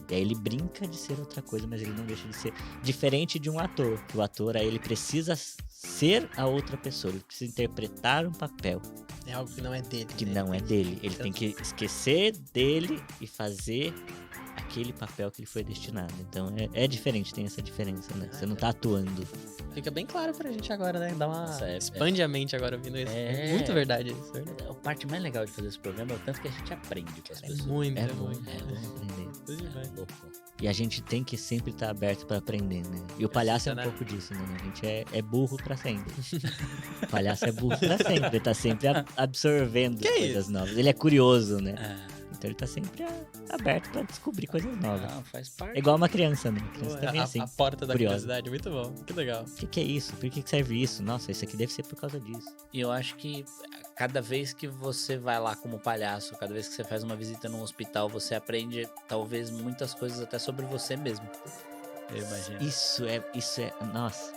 Speaker 3: E aí ele brinca de ser outra coisa, mas ele não deixa de ser diferente de um ator. Que o ator, aí ele precisa ser a outra pessoa. Ele precisa interpretar um papel
Speaker 2: É algo que não é dele.
Speaker 3: que
Speaker 2: né?
Speaker 3: não é dele. Ele tem que esquecer dele e fazer aquele papel que ele foi destinado. Então é diferente, tem essa diferença, né? Você não tá atuando.
Speaker 2: Fica bem claro pra gente agora, né? Dá uma...
Speaker 1: Nossa,
Speaker 2: expande a mente agora ouvindo isso. É muito verdade isso. Verdade.
Speaker 1: A parte mais legal de fazer esse programa é o tanto que a gente aprende com as
Speaker 2: É
Speaker 1: pessoas.
Speaker 2: muito,
Speaker 3: É bom,
Speaker 2: muito.
Speaker 3: é bom aprender.
Speaker 2: Tudo demais.
Speaker 1: Louco.
Speaker 3: E a gente tem que sempre estar aberto pra aprender, né? E o palhaço é um
Speaker 2: né?
Speaker 3: pouco disso, né? A gente é burro pra sempre. O palhaço é burro pra sempre. Ele tá sempre absorvendo
Speaker 2: Que
Speaker 3: coisas
Speaker 2: isso?
Speaker 3: novas. Ele é curioso, né?
Speaker 1: Ah,
Speaker 3: Então ele tá sempre aberto pra descobrir coisas novas.
Speaker 1: não, faz parte.
Speaker 3: É igual uma criança, né? A criança também é assim.
Speaker 2: A porta da
Speaker 3: curiosa.
Speaker 2: curiosidade, muito bom. Que legal.
Speaker 3: O que é isso? Por que serve isso? Nossa, isso aqui deve ser por causa disso.
Speaker 1: E eu acho que cada vez que você vai lá como palhaço, cada vez que você faz uma visita num hospital, você aprende talvez muitas coisas até sobre você mesmo. Eu imagino.
Speaker 3: Isso é, nossa,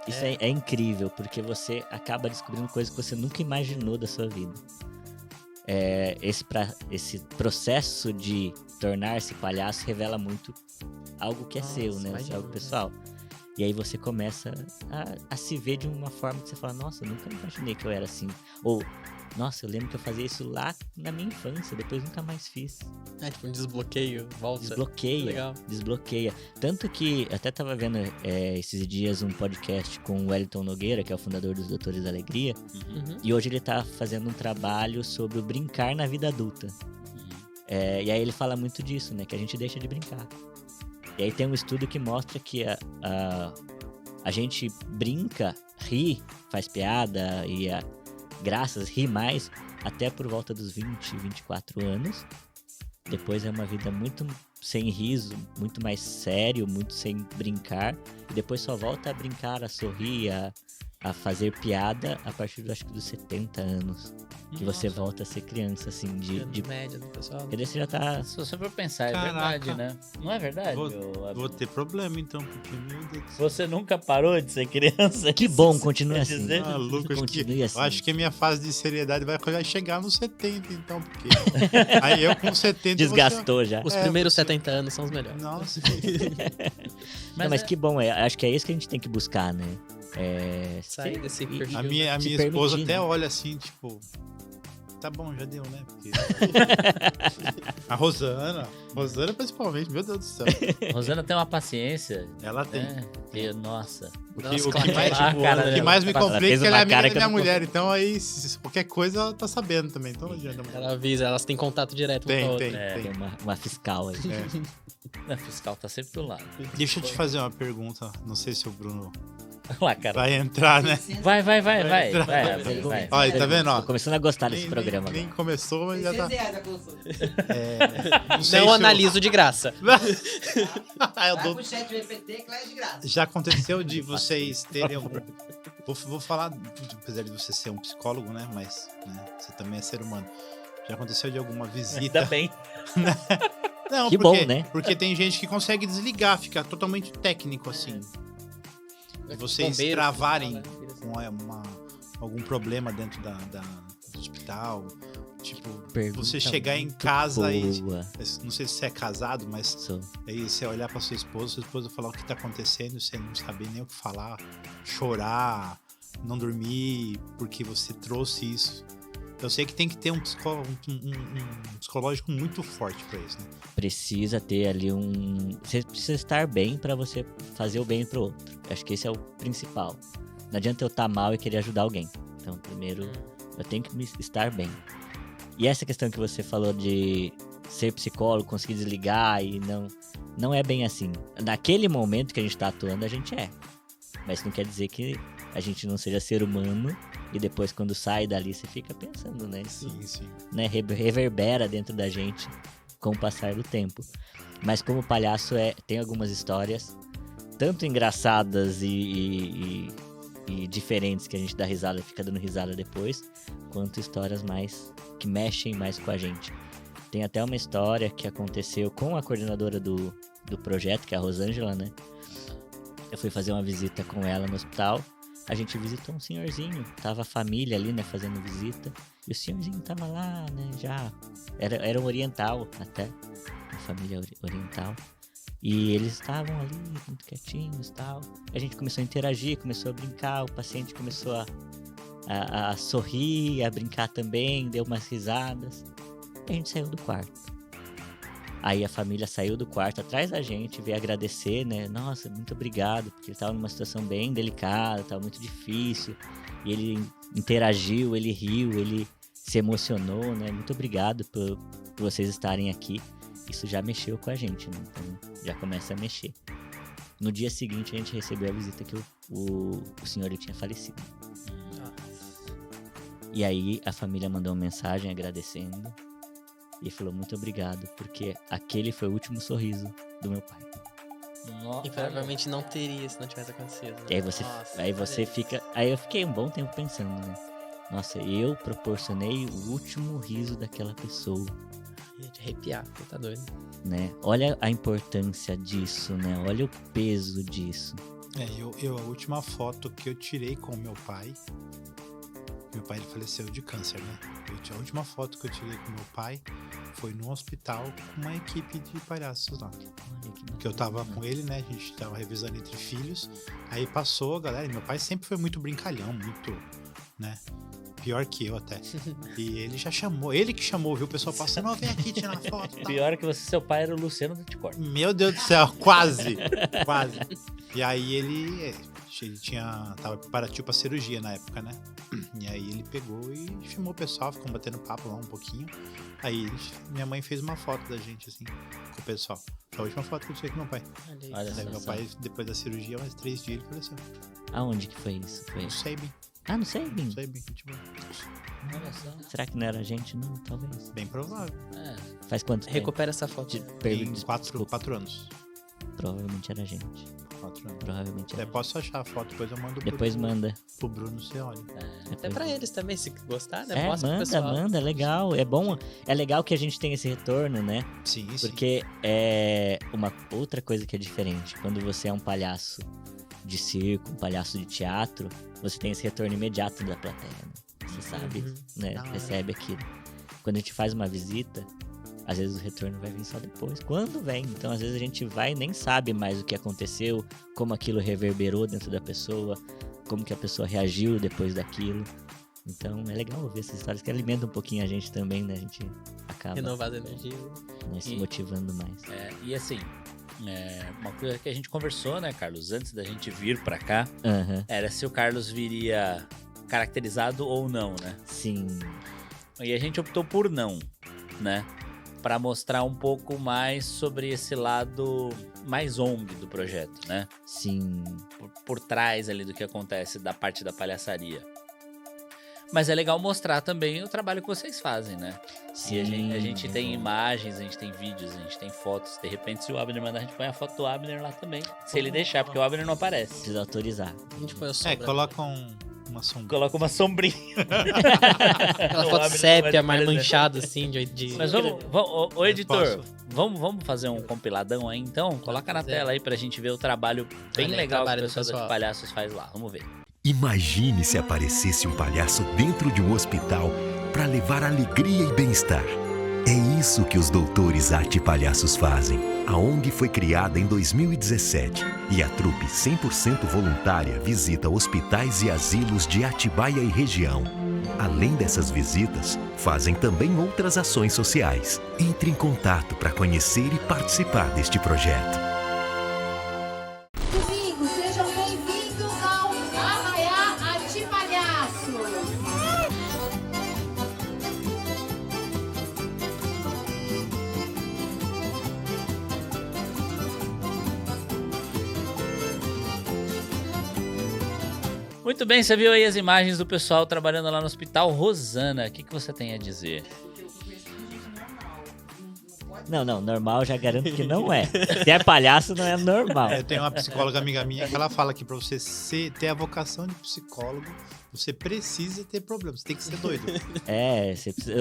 Speaker 3: isso é incrível, porque você acaba descobrindo coisas que você nunca imaginou da sua vida. Esse processo de tornar-se palhaço revela muito algo que é seu, né?
Speaker 2: imagina.
Speaker 3: Algo pessoal. E aí você começa a se ver de uma forma que você fala, nossa, eu nunca imaginei que eu era assim. Ou, nossa, eu lembro que eu fazia isso lá na minha infância, depois nunca mais fiz.
Speaker 2: É tipo um desbloqueio, volta.
Speaker 3: Desbloqueia,
Speaker 2: Legal.
Speaker 3: desbloqueia. Tanto que, até tava vendo esses dias um podcast com o Wellington Nogueira, que é o fundador dos Doutores da Alegria,
Speaker 2: Uhum.
Speaker 3: e hoje ele tá fazendo um trabalho sobre o brincar na vida adulta. E aí ele fala muito disso, né, que a gente deixa de brincar. E aí tem um estudo que mostra que a gente brinca, ri, faz piada e graças, ri mais até por volta dos 20, 24 anos. Depois é uma vida muito sem riso, muito mais sério, muito sem brincar. E depois só volta a brincar, a sorrir, a fazer piada a partir, acho que, dos 70 anos. que você volta a ser criança, assim, de
Speaker 2: média do pessoal.
Speaker 3: Porque daí você já tá...
Speaker 1: Se você for pensar, é
Speaker 4: Caraca.
Speaker 1: verdade, né? Não é verdade?
Speaker 4: Vou ter problema, então, porque, meu Deus do céu.
Speaker 1: Você nunca parou de ser criança?
Speaker 3: Que bom,
Speaker 1: Isso
Speaker 3: continua
Speaker 1: quer
Speaker 3: assim.
Speaker 1: dizer?
Speaker 4: Maluco,
Speaker 3: Continue assim.
Speaker 4: eu acho que a minha fase de seriedade vai chegar nos 70, então, porque aí eu com 70...
Speaker 3: Desgastou já.
Speaker 2: Os
Speaker 4: É,
Speaker 2: primeiros
Speaker 4: você-
Speaker 2: 70 anos são os melhores.
Speaker 4: Nossa,
Speaker 3: Mas que bom, acho que é isso que a gente tem que buscar, né?
Speaker 2: Sair desse perfil.
Speaker 4: a minha
Speaker 3: Se
Speaker 4: esposa
Speaker 3: permitir,
Speaker 4: até
Speaker 3: né?
Speaker 4: olha assim, tipo... Tá bom, já deu, né? Porque... a Rosana principalmente, meu Deus do céu.
Speaker 1: Rosana tem uma paciência.
Speaker 4: Ela tem.
Speaker 1: Nossa.
Speaker 2: Nossa,
Speaker 4: O que mais,
Speaker 1: a cara
Speaker 4: o que
Speaker 1: dela.
Speaker 4: mais me
Speaker 3: Ela
Speaker 4: complica
Speaker 3: fez
Speaker 4: é que ela é
Speaker 3: uma
Speaker 4: amiga
Speaker 3: cara
Speaker 4: da
Speaker 3: que eu
Speaker 4: minha
Speaker 3: não
Speaker 4: mulher. Então aí, se qualquer coisa, ela tá sabendo também. Então não adianta.
Speaker 2: Ela avisa, elas têm contato direto uma com a
Speaker 4: Tem,
Speaker 2: outra.
Speaker 4: tem,
Speaker 1: É.
Speaker 4: tem.
Speaker 3: Tem uma fiscal aí.
Speaker 4: É.
Speaker 1: A fiscal tá sempre do lado.
Speaker 4: Deixa eu te fazer uma pergunta. Não sei se o Bruno
Speaker 1: Lá, cara.
Speaker 4: vai entrar, né?
Speaker 1: Vai.
Speaker 4: entrar.
Speaker 1: Vai.
Speaker 4: Olha, tá vendo? Ó,
Speaker 3: Tô começando a gostar desse
Speaker 4: nem,
Speaker 3: programa
Speaker 4: nem
Speaker 3: agora.
Speaker 4: começou, mas já tá.
Speaker 5: R$6 a consulta.
Speaker 4: Não, sei
Speaker 2: Não
Speaker 4: se
Speaker 2: analiso de graça.
Speaker 4: eu
Speaker 5: Vai
Speaker 4: dou-
Speaker 5: pro chat GPT que lá é de graça.
Speaker 4: Já aconteceu de vocês terem algum... Vou falar, apesar de você ser um psicólogo, né? Mas né, você também é ser humano. Já aconteceu de alguma visita...
Speaker 1: Ainda bem.
Speaker 4: Não,
Speaker 3: Que
Speaker 4: porque,
Speaker 3: bom, né?
Speaker 4: Porque tem gente que consegue desligar, fica totalmente técnico, assim. E vocês
Speaker 2: Bombeiro,
Speaker 4: travarem
Speaker 2: né?
Speaker 4: com algum problema dentro do hospital. Tipo,
Speaker 3: Pergunta
Speaker 4: você chegar em
Speaker 3: muito
Speaker 4: casa e...
Speaker 3: boa.
Speaker 4: Não sei se você é casado, mas
Speaker 3: Sou.
Speaker 4: aí você olhar pra sua esposa falar o que tá acontecendo, você não saber nem o que falar, chorar, não dormir, porque você trouxe isso. Eu sei que tem que ter um psicológico muito forte pra isso, né?
Speaker 3: Precisa ter ali Você precisa estar bem pra você fazer o bem pro outro. Acho que esse é o principal. Não adianta eu estar mal e querer ajudar alguém. Então, primeiro, eu tenho que estar bem. E essa questão que você falou de ser psicólogo, conseguir desligar e não é bem assim. Naquele momento que a gente tá atuando, a gente é. Mas não quer dizer que a gente não seja ser humano e depois quando sai dali você fica pensando, né? Isso,
Speaker 4: Sim.
Speaker 3: né, reverbera dentro da gente com o passar do tempo. Mas como palhaço tem algumas histórias, tanto engraçadas e diferentes que a gente dá risada, fica dando risada depois, quanto histórias mais que mexem mais com a gente. Tem até uma história que aconteceu com a coordenadora do projeto, que é a Rosângela, né? Eu fui fazer uma visita com ela no hospital. A gente visitou um senhorzinho, tava a família ali, né, fazendo visita. E o senhorzinho tava lá, né, já... Era um oriental até, uma família oriental. E eles estavam ali, muito quietinhos e tal. A gente começou a interagir, começou a brincar, o paciente começou a sorrir, a brincar também, deu umas risadas. E a gente saiu do quarto. Aí a família saiu do quarto atrás da gente, veio agradecer, né? Nossa, muito obrigado, porque ele estava numa situação bem delicada, estava muito difícil. E ele interagiu, ele riu, ele se emocionou, né? Muito obrigado por vocês estarem aqui. Isso já mexeu com a gente, né? Então já começa a mexer. No dia seguinte a gente recebeu a visita que o senhor ele tinha falecido. E aí a família mandou uma mensagem agradecendo. E falou muito obrigado, porque aquele foi o último sorriso do meu pai.
Speaker 1: Nossa,
Speaker 2: E provavelmente não teria se não tivesse acontecido. Né?
Speaker 3: E aí você fica... Aí eu fiquei um bom tempo pensando, né? Nossa, eu proporcionei o último riso daquela pessoa,
Speaker 2: Ia te arrepiar, você tá doido.
Speaker 3: né? Olha a importância disso, né? Olha o peso disso.
Speaker 4: A última foto que eu tirei com meu pai ele faleceu de câncer, né? A última foto que eu tirei com meu pai foi no hospital com uma equipe de palhaços lá.
Speaker 3: Olha que
Speaker 4: Que eu tava com ele, né? A gente tava revisando entre filhos. Aí passou a galera. E meu pai sempre foi muito brincalhão, muito, né? Pior que eu até. E ele já chamou, ele que chamou, viu? O pessoal passando, ó, vem aqui tirar foto. Tal.
Speaker 1: Pior que seu pai era o Luciano do T-Corp.
Speaker 4: Meu Deus do céu, quase. Quase. E aí ele tava preparativo pra cirurgia na época, né? E aí ele pegou e chamou o pessoal, ficou batendo papo lá um pouquinho. Aí minha mãe fez uma foto da gente, assim, com o pessoal. Foi a última foto que eu tirei com meu pai.
Speaker 1: Olha
Speaker 4: Daí
Speaker 1: só.
Speaker 4: meu pai, depois da cirurgia, mais 3 dias, ele faleceu.
Speaker 3: Aonde que foi isso? Foi...
Speaker 4: Não sei bem,
Speaker 3: Ah, não sei, bem.
Speaker 4: não sei bem. Tipo,
Speaker 1: Olha só.
Speaker 3: Será que não era a gente? Não, talvez.
Speaker 4: bem provável.
Speaker 1: É.
Speaker 3: Faz quanto tempo?
Speaker 2: Recupera essa foto.
Speaker 3: De-
Speaker 4: Tem
Speaker 3: desculpa.
Speaker 4: 4 anos.
Speaker 3: Provavelmente era a gente.
Speaker 4: 4 anos.
Speaker 3: Provavelmente é.
Speaker 4: Posso achar a foto, depois eu mando
Speaker 3: Depois manda.
Speaker 4: pro Bruno, você olha.
Speaker 2: Até pra eles também, se gostar, né?
Speaker 3: É,
Speaker 2: Mostra pro pessoal.
Speaker 3: manda, é legal. É bom, é legal que a gente tenha esse retorno, né?
Speaker 4: Sim.
Speaker 3: Porque é uma outra coisa que é diferente. Quando você é um palhaço de circo, um palhaço de teatro, você tem esse retorno imediato da plateia, né? Você sabe, né?
Speaker 2: Da hora.
Speaker 3: Recebe aquilo. Quando a gente faz uma visita, às vezes o retorno vai vir só depois. Quando vem? Então, às vezes a gente vai e nem sabe mais o que aconteceu, como aquilo reverberou dentro da pessoa, como que a pessoa reagiu depois daquilo. Então, é legal ouvir essas histórias que alimentam um pouquinho a gente também, né? A gente acaba
Speaker 2: Renovar as energias.
Speaker 3: né, se motivando mais.
Speaker 1: E assim, uma coisa que a gente conversou, né, Carlos, antes da gente vir pra cá,
Speaker 3: Aham.
Speaker 1: era se o Carlos viria caracterizado ou não, né?
Speaker 3: Sim.
Speaker 1: E a gente optou por não, né? Pra mostrar um pouco mais sobre esse lado mais ONG do projeto, né?
Speaker 3: Sim.
Speaker 1: Por trás ali do que acontece da parte da palhaçaria. Mas é legal mostrar também o trabalho que vocês fazem, né?
Speaker 3: Sim.
Speaker 1: E a gente tem imagens, a gente tem vídeos, a gente tem fotos. De repente, se o Abner mandar, a gente põe a foto do Abner lá também. Se ele deixar, porque o Abner não aparece.
Speaker 3: Precisa autorizar.
Speaker 2: A gente põe o sombra.
Speaker 4: Coloca uma sombra.
Speaker 1: Coloca uma sombrinha.
Speaker 2: Aquela
Speaker 1: O
Speaker 2: foto
Speaker 1: Abner
Speaker 2: sépia,
Speaker 1: não vai
Speaker 2: mais
Speaker 1: aparecer.
Speaker 2: manchada, assim, de...
Speaker 1: Mas ô editor,
Speaker 4: Posso?
Speaker 1: vamos fazer um compiladão aí então? Coloca na tela aí pra gente ver o trabalho bem
Speaker 2: Olha aí,
Speaker 1: legal que o
Speaker 2: trabalho do
Speaker 1: pessoal dos
Speaker 2: pessoal.
Speaker 1: palhaços faz lá. Vamos ver.
Speaker 6: Imagine se aparecesse um palhaço dentro de um hospital para levar alegria e bem-estar. É isso que os Doutores Arte Palhaços fazem. A ONG foi criada em 2017 e a trupe 100% voluntária visita hospitais e asilos de Atibaia e região. Além dessas visitas, fazem também outras ações sociais. Entre em contato para conhecer e participar deste projeto.
Speaker 7: Amigos, sejam bem-vindos ao Arraiá Arte Palhaço.
Speaker 1: Muito bem, você viu aí as imagens do pessoal trabalhando lá no Hospital Rosana. O que você tem a dizer?
Speaker 3: Não, normal já garanto que não é. Se é palhaço, não é normal.
Speaker 4: Eu tenho uma psicóloga amiga minha que ela fala que pra você ter a vocação de psicólogo, você precisa ter problemas, você tem que ser doido.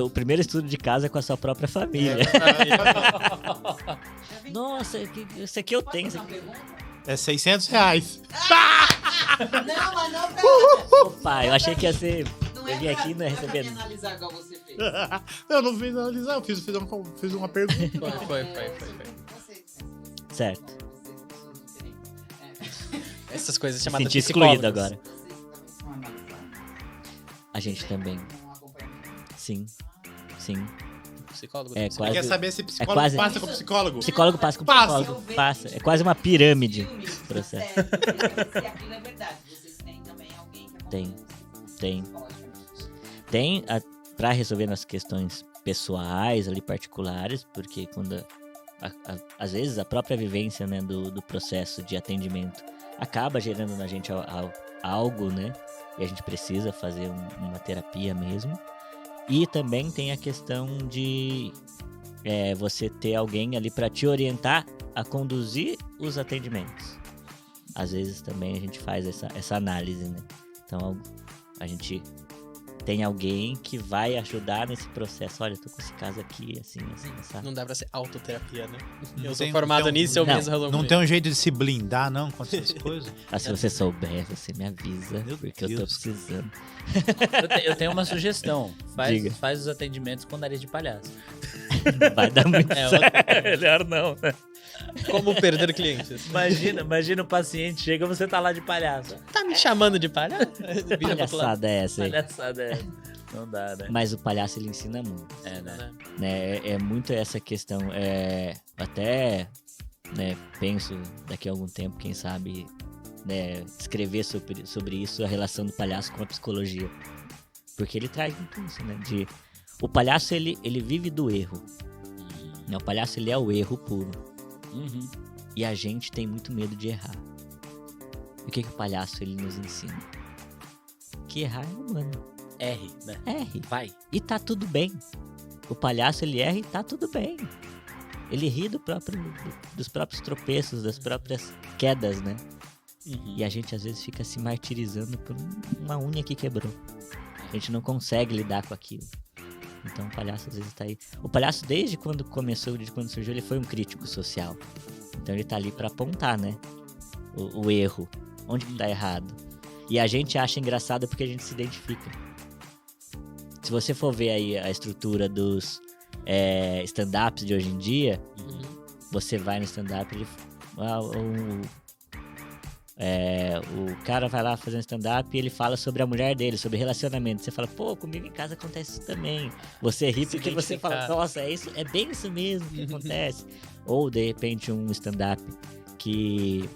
Speaker 3: O primeiro estudo de casa é com a sua própria família. Nossa, isso aqui eu tenho. Isso aqui...
Speaker 4: É R$600.
Speaker 5: Não, mas não, pera.
Speaker 3: Opa, eu achei que ia ser...
Speaker 5: Não
Speaker 3: Eu vim aqui e não ia
Speaker 5: pra
Speaker 3: receber.
Speaker 5: me analisar igual você fez.
Speaker 4: Eu não fiz analisar, eu fiz uma pergunta.
Speaker 2: Foi.
Speaker 3: Certo.
Speaker 2: Essas coisas
Speaker 3: Me
Speaker 2: chamadas
Speaker 3: senti excluído
Speaker 2: psicólogos.
Speaker 3: agora. A gente também. Sim.
Speaker 2: Psicólogo.
Speaker 3: É
Speaker 2: do
Speaker 3: quase...
Speaker 4: Quer saber se psicólogo
Speaker 3: quase-
Speaker 4: passa com psicólogo?
Speaker 3: Psicólogo passa com
Speaker 4: Passa.
Speaker 3: psicólogo. Passa. É quase uma pirâmide o processo.
Speaker 5: Se aquilo é verdade, vocês têm também alguém que
Speaker 3: Tem.
Speaker 5: psicologicamente.
Speaker 3: Tem para resolver nas questões pessoais ali particulares, porque quando às vezes a própria vivência, né, do processo de atendimento acaba gerando na gente algo, né, e a gente precisa fazer uma terapia mesmo. E também tem a questão de você ter alguém ali para te orientar a conduzir os atendimentos. Às vezes também a gente faz essa análise, né? Então a gente tem alguém que vai ajudar nesse processo. Olha, eu tô com esse caso aqui, assim, sabe?
Speaker 2: Não dá pra ser autoterapia, né?
Speaker 4: Não
Speaker 2: Eu sou
Speaker 4: tem-
Speaker 2: formado
Speaker 4: não tem um-
Speaker 2: nisso, eu
Speaker 3: não,
Speaker 2: mesmo resolvo.
Speaker 4: Não tem um jeito de se blindar, não, contra essas coisas?
Speaker 3: Mas se você souber, você me avisa,
Speaker 4: Meu
Speaker 3: porque eu tô
Speaker 4: Deus.
Speaker 3: precisando.
Speaker 1: Eu tenho uma sugestão.
Speaker 3: Diga.
Speaker 1: Faz os atendimentos com nariz de palhaço.
Speaker 3: Vai dar muito
Speaker 2: É,
Speaker 3: certo.
Speaker 1: Melhor não, né?
Speaker 2: Como perder clientes.
Speaker 1: Imagina o paciente chega, você tá lá de palhaço.
Speaker 2: Tá me chamando de palhaço? Vira pro outro lado.
Speaker 3: Palhaçada é essa aí.
Speaker 1: Palhaçada é. Não dá, né?
Speaker 3: Mas o palhaço, ele ensina muito.
Speaker 1: É, né?
Speaker 3: Né? É muito essa questão. Até né, penso daqui a algum tempo, quem sabe, né, escrever sobre isso, a relação do palhaço com a psicologia. Porque ele traz muito isso, né? O palhaço, ele vive do erro. Né? O palhaço, ele é o erro puro.
Speaker 1: Uhum.
Speaker 3: E a gente tem muito medo de errar. E o que o palhaço, ele nos ensina? Que errar é humano.
Speaker 1: R, né?
Speaker 3: Erre.
Speaker 1: Vai.
Speaker 3: E tá tudo bem. O palhaço, ele erra e tá tudo bem. Ele ri dos próprios tropeços, das próprias quedas, né? E a gente às vezes fica se martirizando por uma unha que quebrou. A gente não consegue lidar com aquilo. Então o palhaço às vezes tá aí. O palhaço, desde quando começou, desde quando surgiu, ele foi um crítico social. Então ele tá ali pra apontar, né? O erro. Onde que tá errado. E a gente acha engraçado porque a gente se identifica. Se você for ver aí a estrutura dos stand-ups de hoje em dia, você vai no stand-up e o cara vai lá fazer um stand-up e ele fala sobre a mulher dele, sobre relacionamento. Você fala, pô, comigo em casa acontece isso também. Você ri porque você fala, nossa, é bem isso mesmo que acontece. Ou, de repente, um stand-up que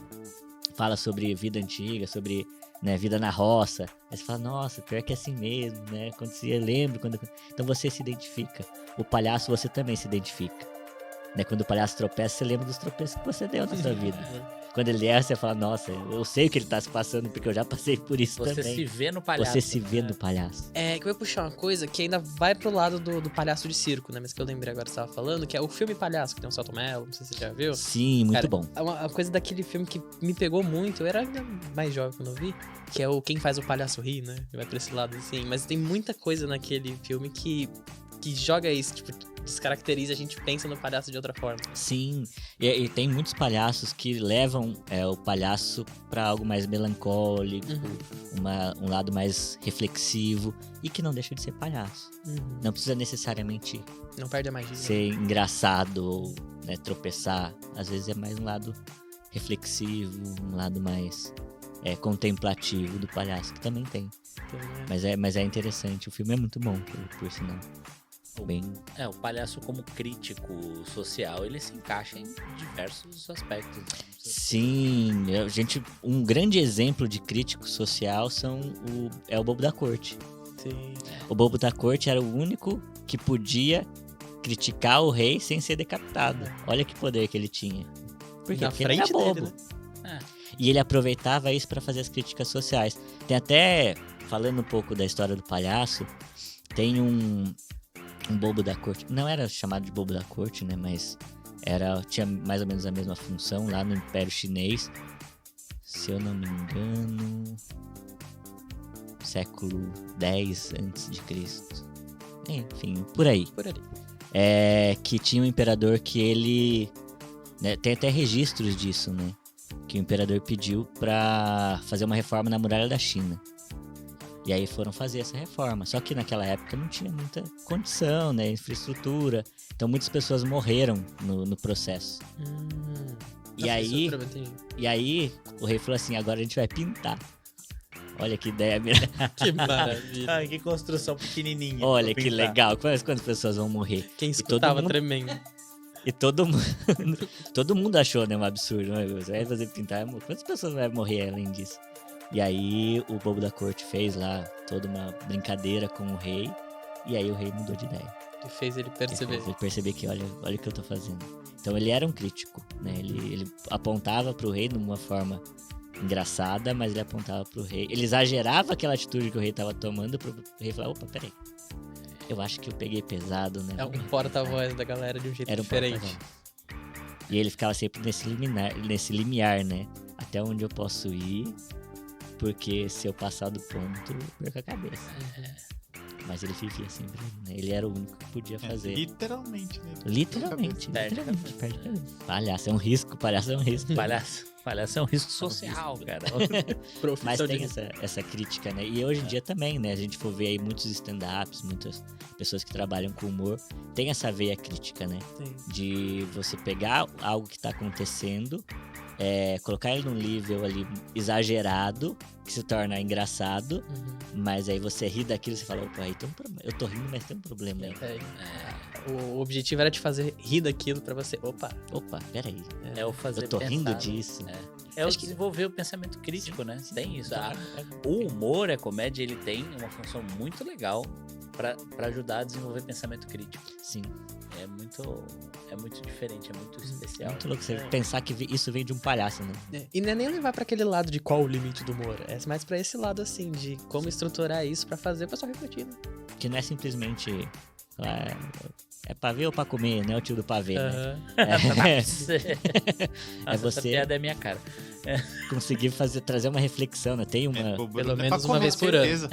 Speaker 3: fala sobre vida antiga, sobre, né, vida na roça. Aí você fala, nossa, pior que é assim mesmo, né? Acontecia, lembro quando... Então você se identifica. O palhaço, você também se identifica. Né? Quando o palhaço tropeça, você lembra dos tropeços que você deu na sua vida. Quando ele erra, você fala, nossa, eu sei o que ele tá se passando, porque eu já passei por isso também.
Speaker 1: Você se vê no palhaço.
Speaker 3: Você se vê no palhaço.
Speaker 2: Que eu ia puxar uma coisa que ainda vai pro lado do palhaço de circo, né? Mas que eu lembrei agora que você tava falando, que é o filme Palhaço, que tem o Celton Mello, não sei se você já viu.
Speaker 3: Sim, muito bom.
Speaker 2: Uma coisa daquele filme que me pegou muito, eu era ainda mais jovem quando eu vi, que é o Quem Faz o Palhaço Rir, né? Vai pra esse lado assim. Mas tem muita coisa naquele filme que joga isso, tipo, descaracteriza, a gente pensa no palhaço de outra forma.
Speaker 3: Sim, e tem muitos palhaços que levam o palhaço pra algo mais melancólico, um lado mais reflexivo, e que não deixa de ser palhaço. Não precisa necessariamente
Speaker 2: não perde a magia.
Speaker 3: Ser engraçado ou, né, tropeçar. Às vezes é mais um lado reflexivo, um lado mais contemplativo do palhaço, que também tem. Mas é interessante, o filme é muito bom, por sinal.
Speaker 1: O palhaço como crítico social, ele se encaixa em diversos aspectos.
Speaker 3: Sim, um grande exemplo de crítico social é o Bobo da Corte.
Speaker 2: Sim.
Speaker 3: O Bobo da Corte era o único que podia criticar o rei sem ser decapitado. Olha que poder que ele tinha. Porque ele era bobo.
Speaker 2: Dele, né?
Speaker 3: E ele aproveitava isso para fazer as críticas sociais. Tem até, falando um pouco da história do palhaço, tem um Bobo da Corte. Não era chamado de Bobo da Corte, né? Mas tinha mais ou menos a mesma função lá no Império Chinês. Se eu não me engano, século X a.C. Enfim, por aí. Que tinha um imperador que ele... né, tem até registros disso, né? Que o imperador pediu pra fazer uma reforma na muralha da China. E aí foram fazer essa reforma. Só que naquela época não tinha muita condição, né? Infraestrutura. Então muitas pessoas morreram no processo. E aí o rei falou assim, agora a gente vai pintar. Olha que ideia.
Speaker 2: Que maravilha.
Speaker 1: Ai, que construção pequenininha.
Speaker 3: Olha que legal. Quantas pessoas vão morrer?
Speaker 2: Quem escutava tremendo.
Speaker 3: E todo mundo achou, né, um absurdo. Né? Você vai fazer pintar. Quantas pessoas vão morrer além disso? E aí o Bobo da Corte fez lá toda uma brincadeira com o rei. E aí o rei mudou de ideia.
Speaker 2: E fez ele perceber.
Speaker 3: Fez ele perceber que olha o que eu tô fazendo. Então ele era um crítico, né? Ele apontava pro rei de uma forma engraçada, mas ele apontava pro rei. Ele exagerava aquela atitude que o rei tava tomando pro rei falar, opa, peraí. Eu acho que eu peguei pesado, né?
Speaker 2: É um porta-voz da galera de um jeito diferente.
Speaker 3: E ele ficava sempre nesse limiar, né? Até onde eu posso ir, porque se eu passar do ponto, eu perco a cabeça. Mas ele vivia sempre, né? Ele era o único que podia fazer.
Speaker 4: Literalmente, né?
Speaker 3: Literalmente. Perde a cabeça. Palhaço é um risco, palhaço é um risco.
Speaker 1: Palhaço é um risco social, cara.
Speaker 3: Mas tem essa crítica, né? E hoje em dia também, né? A gente for ver aí muitos stand-ups, muitas pessoas que trabalham com humor, tem essa veia crítica, né?
Speaker 2: Sim.
Speaker 3: De você pegar algo que tá acontecendo, colocar ele num nível ali exagerado, que se torna engraçado, mas aí você ri daquilo e você fala, opa, aí tem um problema. Eu tô rindo, mas tem um problema aí.
Speaker 2: O objetivo era te fazer rir daquilo pra você, opa,
Speaker 3: peraí.
Speaker 1: É o fazer
Speaker 3: eu tô
Speaker 1: pensar,
Speaker 3: rindo disso.
Speaker 1: É o desenvolver o pensamento crítico, né? Tem isso. O humor, a comédia, ele tem uma função muito legal pra ajudar a desenvolver pensamento crítico.
Speaker 3: Sim.
Speaker 1: É muito diferente, é muito especial.
Speaker 3: Muito louco você pensar que isso vem de um palhaço, né?
Speaker 2: E não é nem levar pra aquele lado de qual o limite do humor. É mais pra esse lado, assim, de como estruturar isso pra fazer o pessoal refletir, né?
Speaker 3: Que não é simplesmente... pavê ou pra comer, né? O tio do pavê, né?
Speaker 1: Nossa,
Speaker 3: você-
Speaker 1: essa piada é minha cara.
Speaker 3: Conseguir trazer uma reflexão, né? Tem uma...
Speaker 4: Pro Bruno
Speaker 2: Pelo
Speaker 4: é
Speaker 2: menos
Speaker 4: pra
Speaker 2: uma
Speaker 4: comer,
Speaker 2: vez por ano.
Speaker 4: certeza.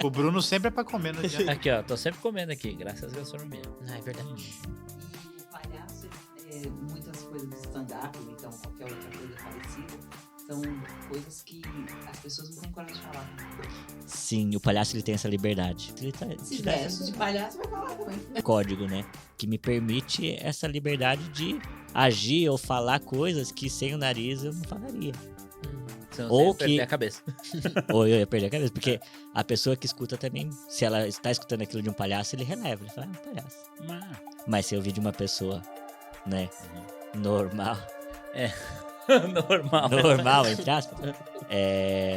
Speaker 4: O Bruno sempre é pra comer, não adianta.
Speaker 1: Aqui, ó, tô sempre comendo aqui, graças à gastronomia.
Speaker 2: Ah, é verdade.
Speaker 5: E o palhaço, muitas coisas do stand-up, ou então qualquer outra coisa parecida, são coisas que as pessoas não têm coragem de falar.
Speaker 3: Sim, o palhaço ele tem essa liberdade. Ele
Speaker 5: Se
Speaker 3: te dá
Speaker 5: veste de palhaço, vai falar também.
Speaker 3: esse código, né? Que me permite essa liberdade de agir ou falar coisas que sem o nariz eu não falaria.
Speaker 1: Senão
Speaker 3: Ou
Speaker 1: você ia
Speaker 3: que-
Speaker 1: perder a cabeça.
Speaker 3: Ou eu ia perder a cabeça. Porque a pessoa que escuta também, se ela está escutando aquilo de um palhaço, ele releva. Ele fala, ah, um palhaço. Mas se eu ouvir de uma pessoa, né, normal,
Speaker 1: Normal.
Speaker 3: entre aspas,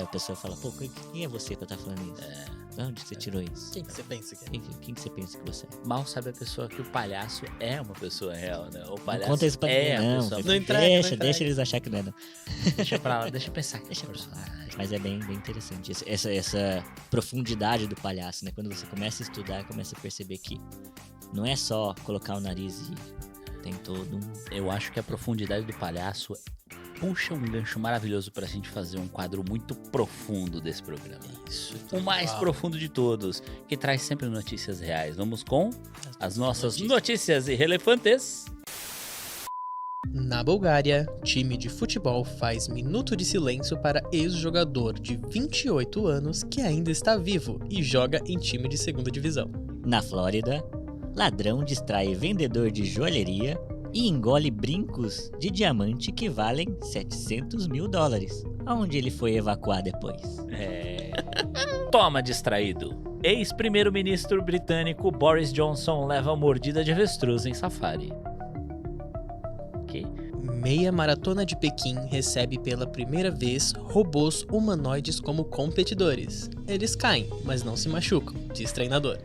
Speaker 3: a pessoa fala, pô, quem é você pra estar falando isso? De onde você tirou isso?
Speaker 2: Quem que você pensa que é?
Speaker 3: Quem que você pensa que você é?
Speaker 1: Mal sabe a pessoa que o palhaço é uma pessoa real, né? O
Speaker 3: Não
Speaker 1: palhaço
Speaker 3: conta isso pra
Speaker 1: é
Speaker 3: ninguém,
Speaker 1: a
Speaker 3: não.
Speaker 1: pessoa.
Speaker 2: Não entrega.
Speaker 3: Deixa eles achar que não é, não.
Speaker 1: Deixa pra lá, deixa eu pensar.
Speaker 3: Deixa pra lá. Mas é bem interessante essa profundidade do palhaço, né? Quando você começa a estudar, começa a perceber que não é só colocar o nariz e tem todo um...
Speaker 1: Eu acho que a profundidade do palhaço puxa um gancho maravilhoso pra gente fazer um quadro muito profundo desse programa.
Speaker 2: Isso.
Speaker 1: O mais profundo de todos, que traz sempre notícias reais. Vamos com as nossas notícias irrelevantes.
Speaker 2: Na Bulgária, time de futebol faz minuto de silêncio para ex-jogador de 28 anos que ainda está vivo e joga em time de segunda divisão.
Speaker 3: Na Flórida, ladrão distrai vendedor de joalheria e engole brincos de diamante que valem $700 mil. Aonde ele foi evacuar depois?
Speaker 1: Toma, distraído. Ex-primeiro-ministro britânico Boris Johnson leva mordida de avestruz em safari.
Speaker 2: Meia Maratona de Pequim recebe pela primeira vez robôs humanoides como competidores. Eles caem, mas não se machucam, diz treinador.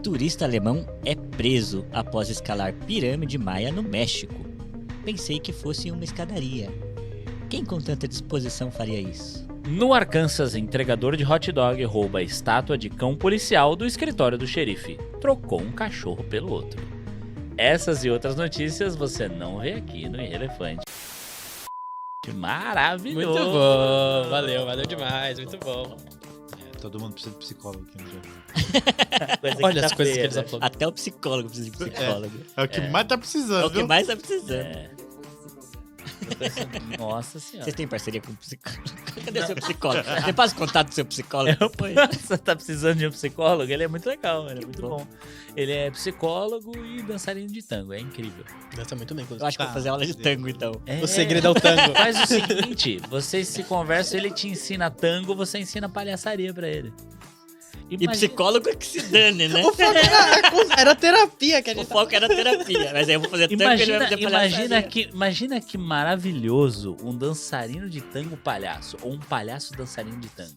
Speaker 3: Turista alemão é preso após escalar pirâmide maia no México. Pensei que fosse uma escadaria. Quem com tanta disposição faria isso?
Speaker 1: No Arkansas, entregador de hot dog rouba a estátua de cão policial do escritório do xerife. Trocou um cachorro pelo outro. Essas e outras notícias você não vê aqui no Irrelefante. Maravilhoso!
Speaker 2: Muito bom, valeu demais, muito bom.
Speaker 4: Todo mundo precisa de psicólogo aqui no Brasil.
Speaker 1: Coisa que
Speaker 2: Olha
Speaker 1: tá
Speaker 2: as coisas que
Speaker 1: feia,
Speaker 2: eles
Speaker 1: né?
Speaker 2: aplaudem.
Speaker 3: Até o psicólogo precisa de psicólogo.
Speaker 4: É o que mais tá precisando,
Speaker 3: É o que
Speaker 4: viu?
Speaker 3: mais tá precisando.
Speaker 1: É. Nossa senhora.
Speaker 3: Vocês têm parceria com o psicólogo? Cadê o seu psicólogo? Você passa o contato do seu psicólogo?
Speaker 1: Você tá precisando de um psicólogo? Ele é muito legal, ele é muito
Speaker 3: bom.
Speaker 1: bom. Ele é psicólogo e dançarino de tango, é incrível.
Speaker 2: Dança muito bem,
Speaker 3: Eu
Speaker 2: inclusive.
Speaker 3: acho que vou fazer aula de tango, então.
Speaker 2: O segredo é o tango.
Speaker 1: Faz o seguinte, vocês se conversam, ele te ensina tango, você ensina palhaçaria pra ele.
Speaker 3: E psicólogo é que se dane, né?
Speaker 2: O foco era terapia que a
Speaker 3: O
Speaker 2: gente
Speaker 3: foco era terapia. Mas aí eu vou fazer tango e ele vai fazer palhaçaria.
Speaker 1: Imagina que maravilhoso um dançarino de tango palhaço, ou um palhaço dançarino de tango.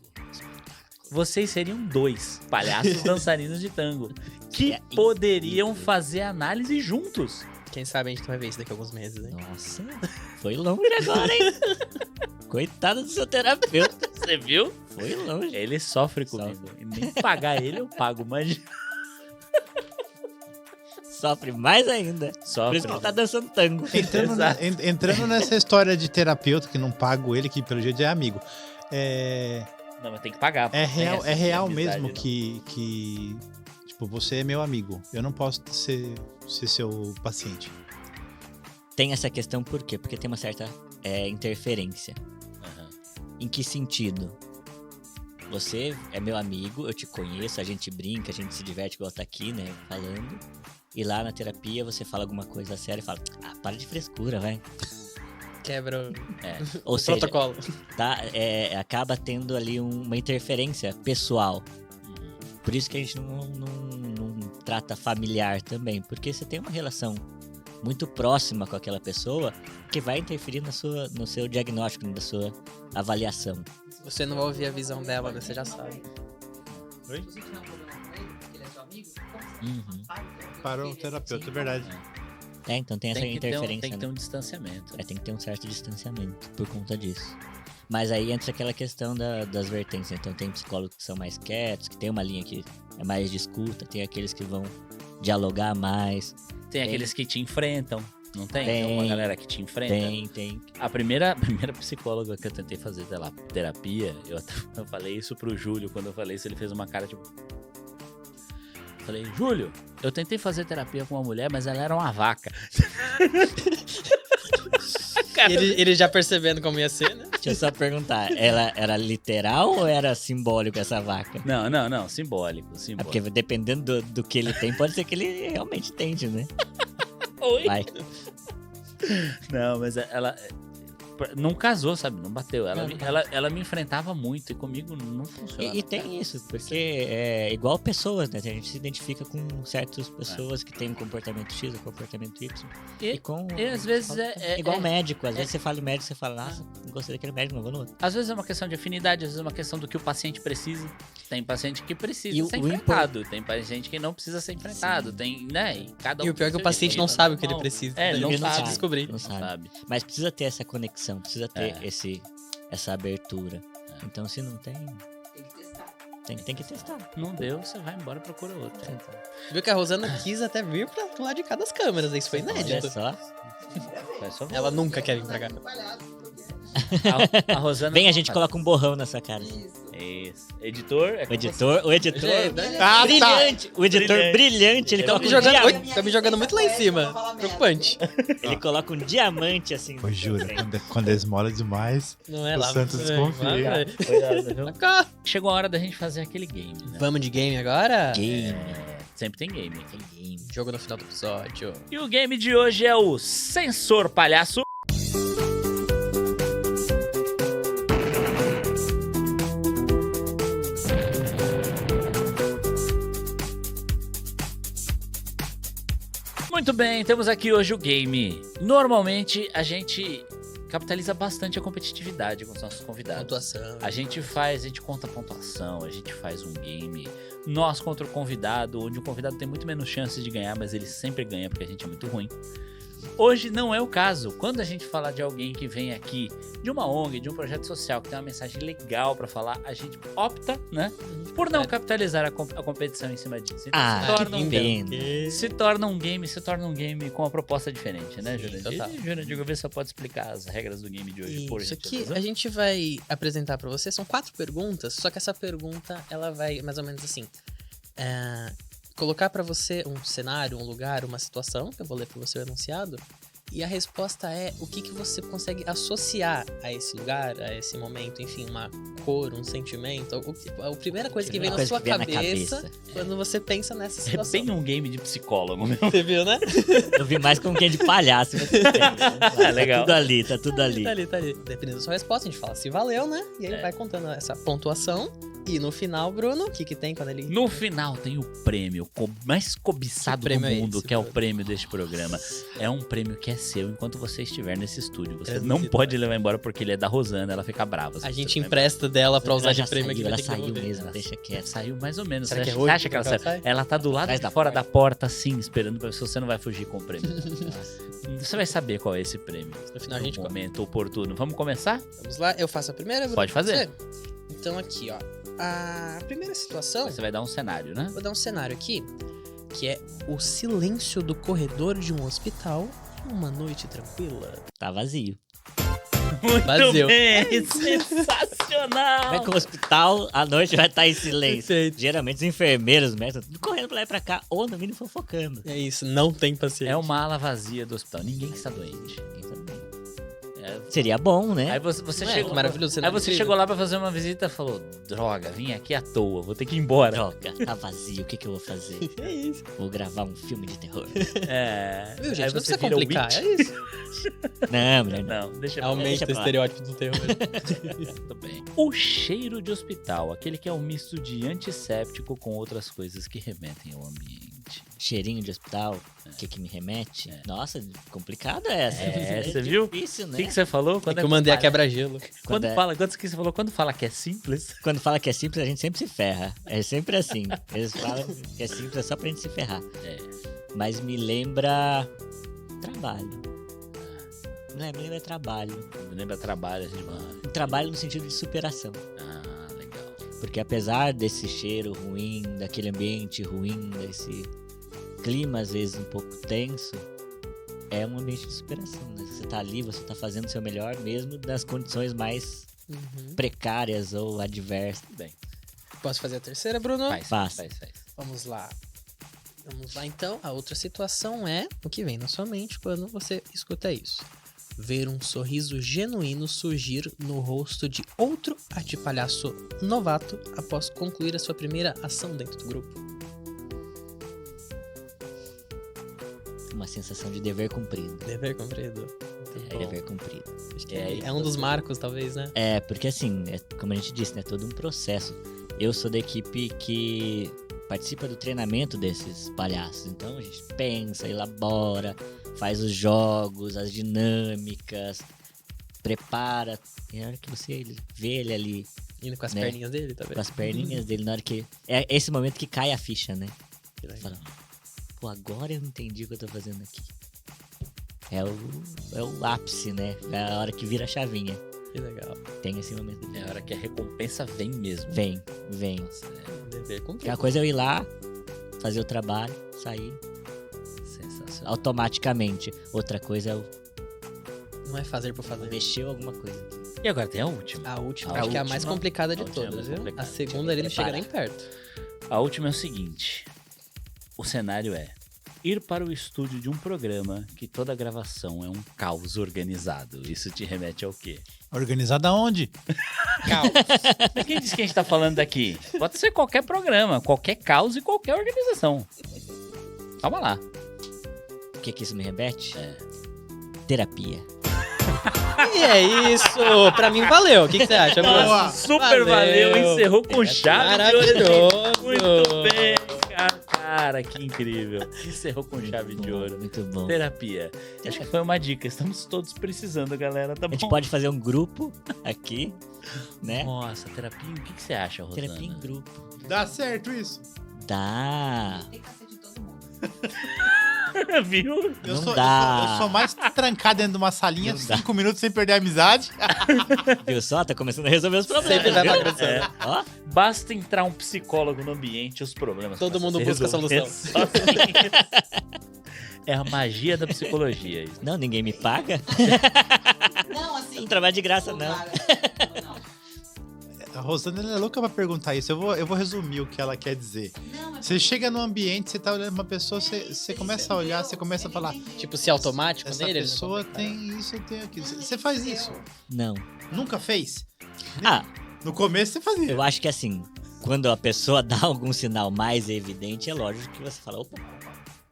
Speaker 1: Vocês seriam dois palhaços dançarinos de tango, que poderiam fazer análise juntos.
Speaker 2: Quem sabe a gente vai ver isso daqui a alguns meses, hein?
Speaker 3: Nossa, foi longe agora, hein? Coitado do seu terapeuta.
Speaker 1: Você viu?
Speaker 3: Foi longe.
Speaker 1: Ele sofre comigo. E nem pagar ele eu pago, imagina.
Speaker 3: Sofre mais ainda. Por
Speaker 1: Sofre.
Speaker 3: isso que ele tá dançando tango.
Speaker 1: Exato.
Speaker 4: Entrando nessa história de terapeuta que não pago ele, que pelo jeito é amigo.
Speaker 1: Não, mas tem que pagar.
Speaker 4: É
Speaker 1: Não tem
Speaker 4: real,
Speaker 1: essa
Speaker 4: é
Speaker 1: de
Speaker 4: real
Speaker 1: amizade,
Speaker 4: mesmo
Speaker 1: não.
Speaker 4: que tipo, você é meu amigo. Eu não posso ser seu paciente.
Speaker 3: Tem essa questão por quê? Porque tem uma certa interferência.
Speaker 1: Aham.
Speaker 3: Em que sentido? Você é meu amigo, eu te conheço, a gente brinca, a gente se diverte igual tá aqui, né, falando. E lá na terapia você fala alguma coisa séria e fala, para de frescura, vai.
Speaker 2: Quebra
Speaker 3: Ou
Speaker 2: o
Speaker 3: seja,
Speaker 2: protocolo.
Speaker 3: tá, acaba tendo ali uma interferência pessoal. Por isso que a gente não trata familiar também, porque você tem uma relação muito próxima com aquela pessoa que vai interferir no seu diagnóstico, na sua avaliação.
Speaker 2: Se você não vai ouvir a visão dela, você já sabe.
Speaker 4: Oi?
Speaker 5: Se você tiver um problema com ele, porque ele é seu amigo, como você
Speaker 3: Uhum.
Speaker 5: para o terapeuta?
Speaker 4: Para o terapeuta, é verdade.
Speaker 3: Então tem essa
Speaker 1: Tem que ter
Speaker 3: interferência.
Speaker 1: tem que ter
Speaker 3: né?
Speaker 1: um distanciamento.
Speaker 3: Tem que ter um certo distanciamento por conta disso. Mas aí entra aquela questão das vertentes. Então tem psicólogos que são mais quietos, que tem uma linha que é mais de escuta, tem aqueles que vão dialogar mais.
Speaker 1: Tem aqueles que te enfrentam, não tem? Tem uma galera que te enfrenta.
Speaker 3: Tem.
Speaker 1: A primeira psicóloga que eu tentei fazer terapia, eu falei isso pro Júlio, quando eu falei isso, ele fez uma cara tipo... Eu falei, Júlio, eu tentei fazer terapia com uma mulher, mas ela era uma vaca.
Speaker 2: Ele já percebendo como ia ser, né?
Speaker 3: Deixa eu só perguntar, ela era literal ou era simbólico essa vaca?
Speaker 1: Não, simbólico.
Speaker 3: É porque dependendo do que ele tem, pode ser que ele realmente tente, né?
Speaker 1: Oi?
Speaker 3: Vai.
Speaker 1: Não, mas ela não casou, sabe? Não bateu. Ela me enfrentava muito e comigo não funciona.
Speaker 3: E tem isso, porque é igual pessoas, né? A gente se identifica com certas pessoas que têm um comportamento X ou comportamento Y.
Speaker 1: E às vezes
Speaker 3: igual médico. Às vezes você fala do médico, você fala, nossa, não gostei daquele médico, não vou no outro.
Speaker 1: Às vezes é uma questão de afinidade, às vezes é uma questão do que o paciente precisa. Tem paciente que precisa ser enfrentado, tem paciente que não precisa ser enfrentado. Tem, né? E cada um
Speaker 2: e o pior é que o paciente não sabe o que ele precisa.
Speaker 1: Ele não sabe
Speaker 2: descobrir.
Speaker 3: Não sabe. Mas precisa ter essa conexão, precisa ter essa abertura. Então, se não tem... Tem que testar.
Speaker 1: Não deu, você vai embora e procura outro.
Speaker 2: Viu que a Rosana quis até vir pro lado de cada das câmeras. Isso foi inédito.
Speaker 3: Olha só.
Speaker 2: Ela nunca quer vir pra cá.
Speaker 1: A Rosana...
Speaker 3: Bem, a gente coloca um borrão nessa cara.
Speaker 1: Isso. Editor?
Speaker 3: O editor
Speaker 2: Brilhante.
Speaker 3: O editor brilhante. Ele
Speaker 2: tá me jogando muito lá em cima. Preocupante.
Speaker 3: Ele coloca um diamante assim.
Speaker 4: Eu juro, quando esmola demais,
Speaker 2: não é
Speaker 4: o
Speaker 2: lá,
Speaker 4: Santos desconfia.
Speaker 1: Chegou a hora da gente fazer aquele game, né?
Speaker 2: Vamos de game agora?
Speaker 1: Game. Sempre tem game.
Speaker 2: Jogo no final do episódio.
Speaker 1: E o game de hoje é o Sensor Palhaço. Muito bem, temos aqui hoje o game. Normalmente a gente capitaliza bastante a competitividade com os nossos convidados.
Speaker 2: Pontuação.
Speaker 1: A gente conta a pontuação, a gente faz um game nós contra o convidado, onde o convidado tem muito menos chances de ganhar, mas ele sempre ganha porque a gente é muito ruim. Hoje não é o caso. Quando a gente falar de alguém que vem aqui de uma ONG, de um projeto social, que tem uma mensagem legal pra falar, a gente opta, né, por não capitalizar a competição em cima disso. Então se torna um game com uma proposta diferente, né, Jurandir? E Jurandir Gouveia só pode explicar as regras do game de hoje.
Speaker 2: Isso aqui a gente vai apresentar pra você, são 4 perguntas, só que essa pergunta, ela vai mais ou menos assim... colocar pra você um cenário, um lugar, uma situação, que eu vou ler pra você o enunciado, e a resposta é o que você consegue associar a esse lugar, a esse momento, enfim, uma cor, um sentimento, a primeira coisa que vem na sua cabeça quando você pensa nessa situação.
Speaker 1: É bem um game de psicólogo, meu.
Speaker 2: Você viu, né?
Speaker 3: Eu vi mais como um game de palhaço.
Speaker 1: Legal.
Speaker 3: Tá tudo ali.
Speaker 2: Tá ali. Dependendo da sua resposta, a gente fala se valeu, né? E aí vai contando essa pontuação. E no final, Bruno, o que tem quando ele...
Speaker 1: No final tem o prêmio mais cobiçado do mundo, que é o prêmio deste programa. É um prêmio que é seu enquanto você estiver nesse estúdio. Você não pode levar embora porque ele é da Rosana, ela fica brava.
Speaker 2: A gente empresta dela pra usar de prêmio aqui.
Speaker 3: Ela saiu mesmo, deixa quieto.
Speaker 1: Saiu mais ou menos.
Speaker 2: Será
Speaker 1: Você
Speaker 2: que
Speaker 1: acha que ela saiu? Ela tá do lado de fora da porta, assim, esperando pra ver se você não vai fugir com o prêmio. Você vai saber qual é esse prêmio.
Speaker 2: No final a gente
Speaker 1: momento oportuno. Vamos começar?
Speaker 2: Vamos lá, eu faço a primeira, Bruno?
Speaker 1: Pode fazer.
Speaker 2: Então aqui, ó. A primeira situação...
Speaker 1: Você vai dar um cenário, né?
Speaker 2: Vou dar um cenário aqui, que é o silêncio do corredor de um hospital uma noite tranquila.
Speaker 3: Tá vazio.
Speaker 1: Muito
Speaker 2: vazio.
Speaker 1: Bem, sensacional!
Speaker 3: Vai com o hospital, à noite vai estar em silêncio.
Speaker 2: Perfeito.
Speaker 3: Geralmente os enfermeiros, médicos, tudo correndo pra lá e pra cá, ou no mínimo fofocando.
Speaker 2: É isso, não tem paciente.
Speaker 1: É uma ala vazia do hospital, ninguém está doente.
Speaker 3: Seria bom, né?
Speaker 1: Aí você chegou,
Speaker 2: maravilhoso.
Speaker 1: Aí você chegou lá pra fazer uma visita e falou: droga, vim aqui à toa, vou ter que ir embora.
Speaker 3: Droga, tá vazio, o que eu vou fazer?
Speaker 2: É isso.
Speaker 3: Vou gravar um filme de terror.
Speaker 2: Viu, gente?
Speaker 1: Aí
Speaker 2: Não
Speaker 1: você
Speaker 2: precisa complicar, é isso.
Speaker 3: Não, mulher,
Speaker 1: não. Deixa
Speaker 2: Aumenta o estereótipo do terror.
Speaker 1: Tudo bem. O cheiro de hospital, aquele que é um misto de antisséptico com outras coisas que remetem ao ambiente.
Speaker 3: Cheirinho de hospital, o que me remete? Nossa, complicada essa.
Speaker 1: Você viu?
Speaker 3: Difícil, né?
Speaker 1: O que você falou?
Speaker 2: Quando eu mandei a quebra-gelo.
Speaker 1: Quando fala que é simples.
Speaker 3: Quando fala que é simples, a gente sempre se ferra. É sempre assim. Eles falam que é simples é só pra gente se ferrar. Mas me lembra trabalho. Me lembra trabalho.
Speaker 1: Me lembra trabalho,
Speaker 3: Trabalho no sentido de superação.
Speaker 1: Ah, legal.
Speaker 3: Porque apesar desse cheiro ruim, daquele ambiente ruim, clima, às vezes, um pouco tenso, é um ambiente de superação, né? Você tá ali, você tá fazendo o seu melhor, mesmo nas condições mais precárias ou adversas.
Speaker 1: Bem,
Speaker 2: Posso fazer a terceira, Bruno?
Speaker 1: faz.
Speaker 2: Vamos lá. Vamos lá, então. A outra situação é o que vem na sua mente quando você escuta isso. Ver um sorriso genuíno surgir no rosto de outro atipalhaço novato após concluir a sua primeira ação dentro do grupo.
Speaker 3: Uma sensação de dever cumprido.
Speaker 2: Dever cumprido.
Speaker 3: Dever cumprido.
Speaker 2: Acho que é um dos marcos, talvez, né?
Speaker 3: É, porque assim, como a gente disse, né? Todo um processo. Eu sou da equipe que participa do treinamento desses palhaços. Então a gente pensa, elabora, faz os jogos, as dinâmicas, prepara. E na hora que você vê ele ali,
Speaker 2: Indo com as
Speaker 3: né?
Speaker 2: perninhas dele, tá vendo?
Speaker 3: com as perninhas dele, na hora que... É esse momento que cai a ficha, né?
Speaker 2: Que legal.
Speaker 3: Fala, pô, agora eu entendi o que eu tô fazendo aqui. É o ápice, né? É a hora que vira a chavinha.
Speaker 2: Que legal.
Speaker 3: Tem esse momento.
Speaker 1: É a hora que a recompensa vem mesmo.
Speaker 3: Vem.
Speaker 1: Nossa,
Speaker 2: Dever
Speaker 3: Uma
Speaker 2: cumprido.
Speaker 3: coisa é eu ir lá, fazer o trabalho, sair
Speaker 1: sensacional.
Speaker 3: automaticamente. Outra coisa é eu
Speaker 2: Não é fazer por fazer.
Speaker 3: mexer alguma coisa aqui.
Speaker 1: E agora tem a última.
Speaker 2: A última,
Speaker 1: A
Speaker 2: acho que é a mais
Speaker 1: última-
Speaker 2: complicada
Speaker 1: a
Speaker 2: de
Speaker 1: última é
Speaker 2: todas,
Speaker 1: mais
Speaker 2: viu?
Speaker 1: complicada.
Speaker 2: A segunda ele não chega nem perto.
Speaker 1: A última é o seguinte. O cenário é ir para o estúdio de um programa que toda a gravação é um caos organizado. Isso te remete ao quê?
Speaker 4: Organizado aonde?
Speaker 2: Calma.
Speaker 1: Mas quem disse que a gente tá falando daqui? Pode ser qualquer programa, qualquer caos e qualquer organização. Calma lá.
Speaker 3: O que isso me remete?
Speaker 1: É.
Speaker 3: Terapia.
Speaker 2: E é isso. Pra mim valeu. O que você acha, Bruno?
Speaker 4: Boa.
Speaker 1: Super valeu, encerrou com chave de ouro.
Speaker 2: Maravilhoso.
Speaker 1: Muito bem, cara, que incrível. Encerrou com chave de ouro.
Speaker 3: Muito bom.
Speaker 1: Terapia. Acho que foi uma dica. Estamos todos precisando, galera. Tá
Speaker 3: A
Speaker 1: bom?
Speaker 3: gente pode fazer um grupo aqui, né?
Speaker 1: Nossa, terapia. O que você acha, Rosana?
Speaker 3: Terapia em grupo.
Speaker 4: Dá certo isso?
Speaker 3: Dá.
Speaker 5: Tem cacete de todo mundo.
Speaker 1: Viu?
Speaker 3: Não
Speaker 4: Eu
Speaker 3: dá.
Speaker 4: sou mais trancado dentro de uma salinha,
Speaker 3: Não dá.
Speaker 4: 5 minutos sem perder a amizade.
Speaker 3: Viu só? Tá começando a resolver os problemas.
Speaker 2: Sempre vai
Speaker 3: viu?
Speaker 2: bagunçando.
Speaker 3: Ó,
Speaker 1: Basta entrar um psicólogo no ambiente, os problemas
Speaker 2: Todo
Speaker 1: começam
Speaker 2: mundo
Speaker 1: a se
Speaker 2: busca a
Speaker 1: resolver
Speaker 2: solução.
Speaker 1: sozinho. É a magia da psicologia. Isso.
Speaker 3: não, ninguém me paga.
Speaker 5: Não, assim.
Speaker 3: Não trabalho de graça, não.
Speaker 5: Não.
Speaker 4: A Rosana ela é louca pra perguntar isso. Eu vou resumir o que ela quer dizer.
Speaker 5: Não, é
Speaker 4: Você chega num ambiente, você tá olhando uma pessoa, você começa a olhar, você começa a falar:
Speaker 2: Tipo, se automático
Speaker 4: essa
Speaker 2: nele. ele não
Speaker 4: pessoa
Speaker 2: consegue.
Speaker 4: tem isso, tem aquilo. Você faz isso?
Speaker 3: Não.
Speaker 4: Nunca fez?
Speaker 3: Ah,
Speaker 4: No começo você fazia.
Speaker 3: eu acho que assim, quando a pessoa dá algum sinal mais evidente, é lógico que você fala, opa.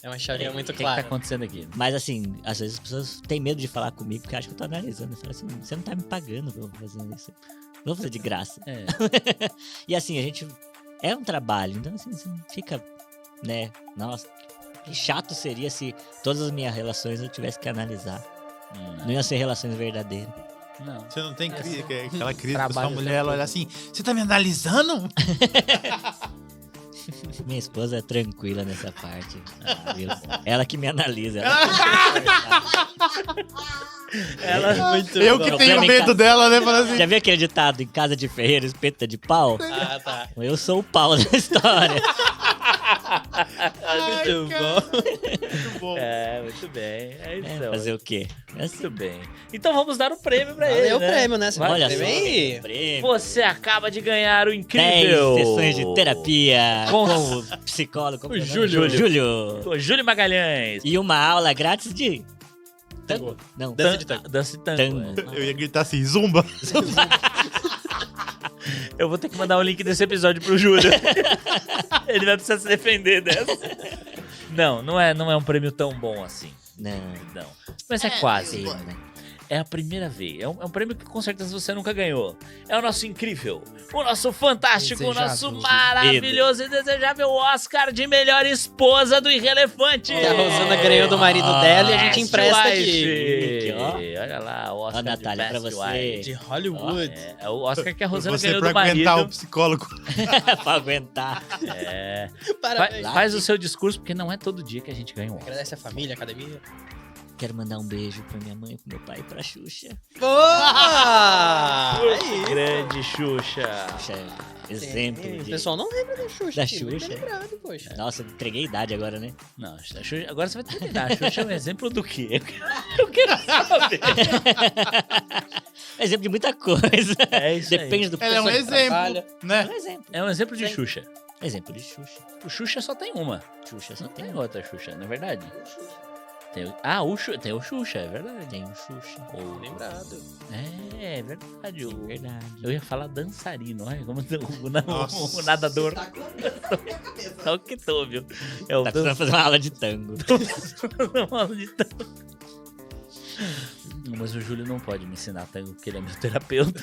Speaker 2: É uma chavinha muito
Speaker 1: O que tá
Speaker 2: clara.
Speaker 1: acontecendo aqui?
Speaker 3: Mas assim, às vezes as pessoas têm medo de falar comigo porque acham que eu tô analisando. Eu falo assim, você não tá me pagando pra eu fazer isso. Não vou fazer de graça.
Speaker 1: É.
Speaker 3: E assim, a gente... É um trabalho, então assim, você não fica, né? Nossa, que chato seria se todas as minhas relações eu tivesse que analisar. Não iam ser relações verdadeiras.
Speaker 1: Não.
Speaker 4: Você não tem crise, aquela crise que a sua
Speaker 2: Trabalho
Speaker 4: mulher ela olha assim: você tá me analisando?
Speaker 3: Minha esposa é tranquila nessa parte. Ah, viu? Ela que me analisa.
Speaker 4: Eu que tenho medo dela, né? Falando assim.
Speaker 3: Já viu aquele ditado, em casa de ferreiro, espeta de pau?
Speaker 2: Ah, tá.
Speaker 3: Eu sou o pau da história.
Speaker 2: Muito bom.
Speaker 4: Muito bom.
Speaker 1: É, muito bem. É isso.
Speaker 3: É, fazer o quê? É assim.
Speaker 1: Muito bem. Então vamos dar o prêmio pra ele.
Speaker 2: Valeu o
Speaker 1: né?
Speaker 2: prêmio, né? Você
Speaker 1: Vai,
Speaker 2: pode
Speaker 3: Olha só,
Speaker 2: escrever aí.
Speaker 3: prêmio.
Speaker 1: Você acaba de ganhar o
Speaker 3: 10
Speaker 1: incrível.
Speaker 3: sessões de terapia
Speaker 1: Com-
Speaker 3: com o psicólogo. como
Speaker 1: O
Speaker 3: é o nome?
Speaker 1: Júlio.
Speaker 3: Júlio.
Speaker 1: Com Júlio Magalhães.
Speaker 3: E uma aula grátis de... Tango? Não,
Speaker 2: Dança de tango.
Speaker 1: Dança de tango.
Speaker 3: tango.
Speaker 1: é.
Speaker 4: Eu ia gritar assim: zumba.
Speaker 1: Eu vou ter que mandar o link desse episódio pro Júlio. Ele vai precisar se defender dessa. Não é um prêmio tão bom assim.
Speaker 3: Não.
Speaker 1: Não. Mas é quase.
Speaker 3: Sim, né?
Speaker 1: É a primeira vez. É um prêmio que com certeza você nunca ganhou. É o nosso incrível, o nosso fantástico, o nosso
Speaker 2: Desejável.
Speaker 1: maravilhoso e desejável Oscar de melhor esposa do Irrelevante.
Speaker 2: Que a Rosana ganhou do marido dela e a gente
Speaker 1: Best
Speaker 2: empresta aqui.
Speaker 1: Wife.
Speaker 3: Aqui, ó.
Speaker 1: Olha lá, o Oscar
Speaker 3: Ó, Natália,
Speaker 1: de
Speaker 3: pra
Speaker 1: Best
Speaker 3: você.
Speaker 1: Wife.
Speaker 2: De Hollywood.
Speaker 1: É o Oscar que a Rosana
Speaker 4: Você
Speaker 1: ganhou
Speaker 4: pra
Speaker 1: do marido.
Speaker 4: aguentar o psicólogo.
Speaker 3: Pra aguentar.
Speaker 1: É.
Speaker 2: Parabéns.
Speaker 1: Faz o seu discurso, porque não é todo dia que a gente ganha um Oscar.
Speaker 2: Agradece a família, a academia.
Speaker 3: Quero mandar um beijo pra minha mãe, pro meu pai e pra Xuxa.
Speaker 2: Boa!
Speaker 1: Grande Xuxa.
Speaker 3: Xuxa exemplo.
Speaker 2: O
Speaker 3: de-
Speaker 2: pessoal não lembra da Xuxa.
Speaker 3: Da
Speaker 2: filho, muito
Speaker 3: Xuxa.
Speaker 2: bem lembrado, poxa.
Speaker 3: Nossa, entreguei idade agora, né?
Speaker 1: Não, a Xuxa, agora você vai terminar. A Xuxa é um exemplo do quê? Eu quero saber.
Speaker 3: Exemplo de muita coisa.
Speaker 1: É isso aí.
Speaker 3: Depende do
Speaker 4: Ela é um
Speaker 3: pessoa que trabalha.
Speaker 4: exemplo, né?
Speaker 3: É um exemplo.
Speaker 1: É um exemplo de
Speaker 3: Sim.
Speaker 1: Xuxa.
Speaker 3: Exemplo de Xuxa.
Speaker 1: O Xuxa só tem uma.
Speaker 3: Xuxa só
Speaker 1: Não
Speaker 3: tem
Speaker 1: tem outra Xuxa, não é verdade? Tem o Xuxa, é verdade.
Speaker 3: Tem um Xuxa.
Speaker 2: Lembrado.
Speaker 1: É verdade.
Speaker 3: Verdade.
Speaker 1: Eu ia falar dançarino, olha como
Speaker 4: Nossa.
Speaker 1: o nadador.
Speaker 5: Tá com a minha cabeça.
Speaker 1: Tá o que tô, viu? É o
Speaker 3: Tá precisando fazer uma aula de tango.
Speaker 1: Mas o Júlio não pode me ensinar tango porque ele é meu terapeuta.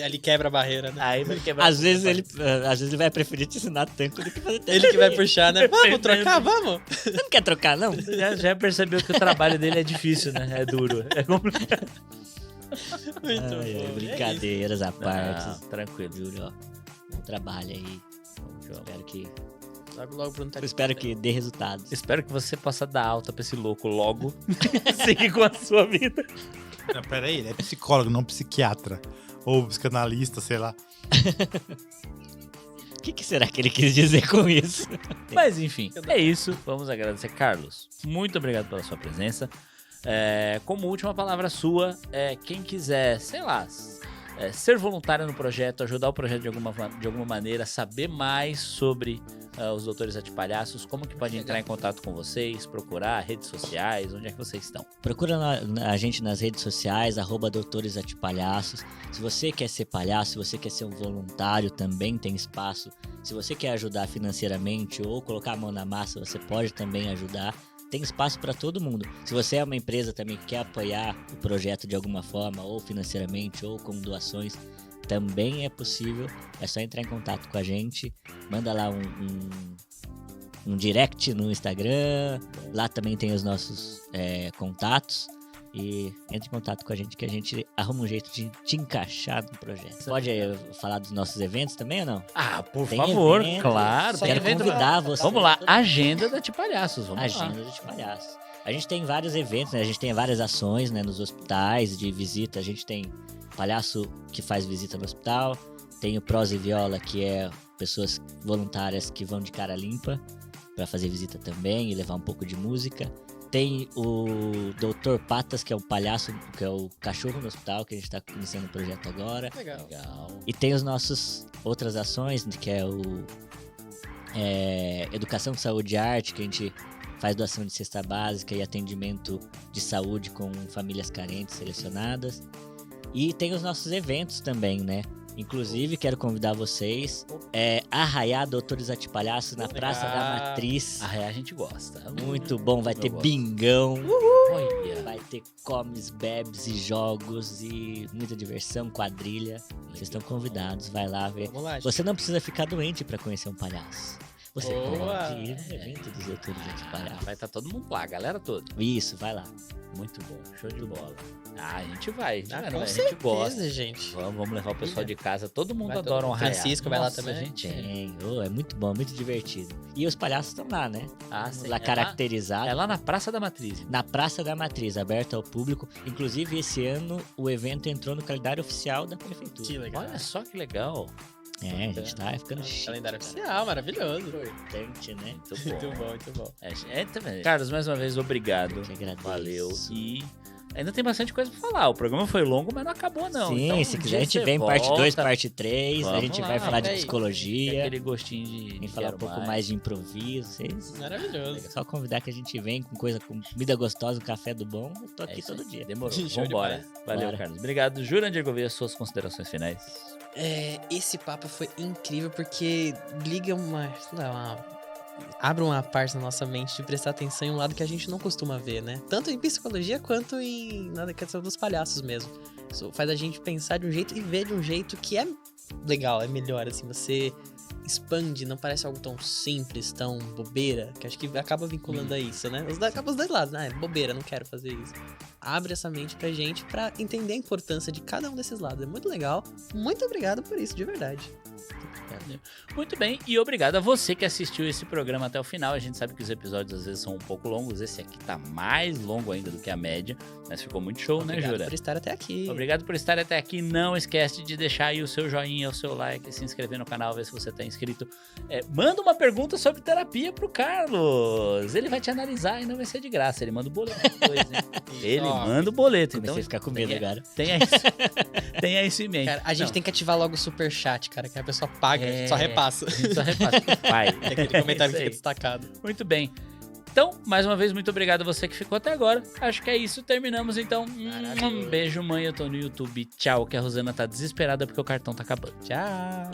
Speaker 2: Ali quebra a barreira, né?
Speaker 1: Aí vai quebrar.
Speaker 3: Às vezes ele vai preferir te ensinar tango do que fazer tango.
Speaker 2: Ele que vai puxar, né? Vamos trocar, vamos?
Speaker 3: Você não quer trocar, não?
Speaker 1: Já percebeu que o trabalho dele é difícil, né? É duro. É complicado.
Speaker 2: Muito
Speaker 3: Ai, ai,
Speaker 2: bom.
Speaker 3: brincadeiras à
Speaker 1: Não,
Speaker 3: parte.
Speaker 1: tranquilo.
Speaker 3: Júlio, ó. Bom trabalho aí.
Speaker 2: Logo pro
Speaker 3: Eu espero que dê resultados.
Speaker 1: Espero que você possa dar alta pra esse louco logo. Seguir com a sua vida.
Speaker 4: Não, peraí, ele é psicólogo, não psiquiatra. Ou psicanalista, sei lá.
Speaker 3: O que será que ele quis dizer com isso?
Speaker 1: Mas enfim, é isso. Vamos agradecer, Carlos. Muito obrigado pela sua presença. Como última palavra sua, quem quiser, sei lá, ser voluntário no projeto, ajudar o projeto de alguma maneira, saber mais sobre os Doutores Atipalhaços, como que pode entrar em contato com vocês, procurar redes sociais, onde é que vocês estão?
Speaker 3: Procura a gente nas redes sociais, @Doutores Atipalhaços. Se você quer ser palhaço, se você quer ser um voluntário, também tem espaço. Se você quer ajudar financeiramente ou colocar a mão na massa, você pode também ajudar. Tem espaço para todo mundo. Se você é uma empresa também que quer apoiar o projeto de alguma forma, ou financeiramente, ou com doações, também é possível. É só entrar em contato com a gente. Manda lá um direct no Instagram. Lá também tem os nossos contatos. E entre em contato com a gente que a gente arruma um jeito de te encaixar no projeto. Pode falar dos nossos eventos também ou não?
Speaker 1: Ah, por
Speaker 3: Tem
Speaker 1: favor,
Speaker 3: evento,
Speaker 1: claro.
Speaker 2: só
Speaker 1: tem
Speaker 3: Quero
Speaker 1: evento.
Speaker 3: convidar você.
Speaker 1: Vamos lá, agenda da Tipalhaços, vamos lá.
Speaker 3: Agenda de palhaços. A gente tem vários eventos, né? A gente tem várias ações, né? Nos hospitais de visita. A gente tem palhaço que faz visita no hospital. Tem o Prosa e Viola, que é pessoas voluntárias que vão de cara limpa para fazer visita também e levar um pouco de música. Tem o Dr. Patas, que é o palhaço, que é o cachorro no hospital, que a gente tá iniciando o projeto agora.
Speaker 2: Legal.
Speaker 3: E tem os nossos outras ações, que é o Educação, Saúde e Arte, que a gente faz doação de cesta básica e atendimento de saúde com famílias carentes selecionadas. E tem os nossos eventos também, né? Inclusive, quero convidar vocês Arraiá Doutores Atipalhaços na Praça da Matriz.
Speaker 1: Arraiá a gente gosta.
Speaker 3: Muito bom, vai ter
Speaker 1: gosto.
Speaker 3: bingão.
Speaker 1: Olha.
Speaker 3: Vai ter comes, bebes e jogos e muita diversão, quadrilha. Vocês estão convidados, vai lá ver.
Speaker 2: Vamos lá, gente.
Speaker 3: Você não precisa ficar doente pra conhecer um palhaço. Você
Speaker 2: Boa.
Speaker 3: pode ir no evento dos Doutores Atipalhaços.
Speaker 1: Vai estar todo mundo lá, a galera toda.
Speaker 3: Isso, vai lá.
Speaker 1: Muito bom, show de bola. Ah, a gente vai,
Speaker 2: Ah,
Speaker 1: né?
Speaker 2: com
Speaker 1: A gente
Speaker 2: certeza,
Speaker 1: gosta.
Speaker 2: gente.
Speaker 1: Vamos levar o pessoal de casa. Todo mundo
Speaker 2: Vai todo
Speaker 1: adora um
Speaker 2: mundo.
Speaker 1: Arraiá.
Speaker 2: Francisco vai lá
Speaker 1: Nossa,
Speaker 2: também.
Speaker 1: Gente,
Speaker 3: Tem. É muito bom, muito divertido. E os palhaços estão lá, né?
Speaker 1: sim.
Speaker 3: Lá caracterizados.
Speaker 1: É lá na Praça da Matriz.
Speaker 3: Na Praça da Matriz, aberta ao público. Inclusive, esse ano, o evento entrou no calendário oficial da prefeitura.
Speaker 2: Que legal.
Speaker 1: Olha só que legal.
Speaker 3: É, a gente tá ficando chique.
Speaker 2: Calendário oficial, maravilhoso.
Speaker 3: Importante, né?
Speaker 1: Muito bom.
Speaker 2: Muito bom, muito bom.
Speaker 1: Também. Carlos, mais uma vez, obrigado.
Speaker 3: Eu que agradeço.
Speaker 1: Valeu. E ainda tem bastante coisa pra falar. O programa foi longo, mas não acabou, não.
Speaker 3: Sim,
Speaker 1: Então,
Speaker 3: se
Speaker 1: um
Speaker 3: quiser,
Speaker 1: dia
Speaker 3: a gente
Speaker 1: você
Speaker 3: vem parte
Speaker 1: volta.
Speaker 3: 2, parte 3. A
Speaker 1: Vamos
Speaker 3: gente
Speaker 1: lá,
Speaker 3: vai falar de
Speaker 2: aí.
Speaker 1: Tem
Speaker 3: psicologia.
Speaker 1: aquele gostinho de
Speaker 3: Vem falar um pouco mais de improviso. Vocês...
Speaker 2: Maravilhoso.
Speaker 3: É só convidar que a gente vem com comida gostosa, um café do bom. Eu tô aqui
Speaker 1: isso
Speaker 3: todo
Speaker 1: aí.
Speaker 3: dia.
Speaker 1: Demorou.
Speaker 2: Show
Speaker 1: Vambora.
Speaker 2: demais.
Speaker 1: Valeu,
Speaker 3: Bora.
Speaker 1: Carlos. Obrigado. Jurandir Gouveia, suas considerações finais.
Speaker 2: Esse papo foi incrível porque liga abre uma parte na nossa mente de prestar atenção em um lado que a gente não costuma ver, né? Tanto em psicologia quanto na questão dos palhaços mesmo. Isso faz a gente pensar de um jeito e ver de um jeito que é legal, é melhor, assim, você expande, não parece algo tão simples, tão bobeira, que acho que acaba vinculando a isso, né? Acaba os dois lados, né? É bobeira, não quero fazer isso. abre essa mente pra gente pra entender a importância de cada um desses lados. É muito legal. Muito obrigado por isso, de verdade.
Speaker 1: Muito bem, e obrigado a você que assistiu esse programa até o final. A gente sabe que os episódios às vezes são um pouco longos. Esse aqui tá mais longo ainda do que a média, mas ficou muito show, né, Jura?
Speaker 2: Obrigado por estar até aqui.
Speaker 1: Obrigado por estar até aqui. Não esquece de deixar aí o seu joinha, o seu like, se inscrever no canal, ver se você tá inscrito. Manda uma pergunta sobre terapia pro Carlos. Ele vai te analisar e não vai ser de graça. Ele manda o boleto depois, hein? Ele manda o boleto.
Speaker 3: Comecei
Speaker 1: Então
Speaker 3: a ficar com medo agora.
Speaker 1: Tenha isso em mente.
Speaker 2: Cara, a gente tem que ativar logo o superchat, cara, que a pessoa paga, só repassa.
Speaker 1: A gente só repassa. Pai.
Speaker 2: É aquele comentário que fica destacado.
Speaker 1: Muito bem. Então, mais uma vez, muito obrigado a você que ficou até agora. Acho que é isso. Terminamos, então. Um beijo, mãe. Eu tô no YouTube. Tchau, que a Rosana tá desesperada porque o cartão tá acabando.
Speaker 2: Tchau.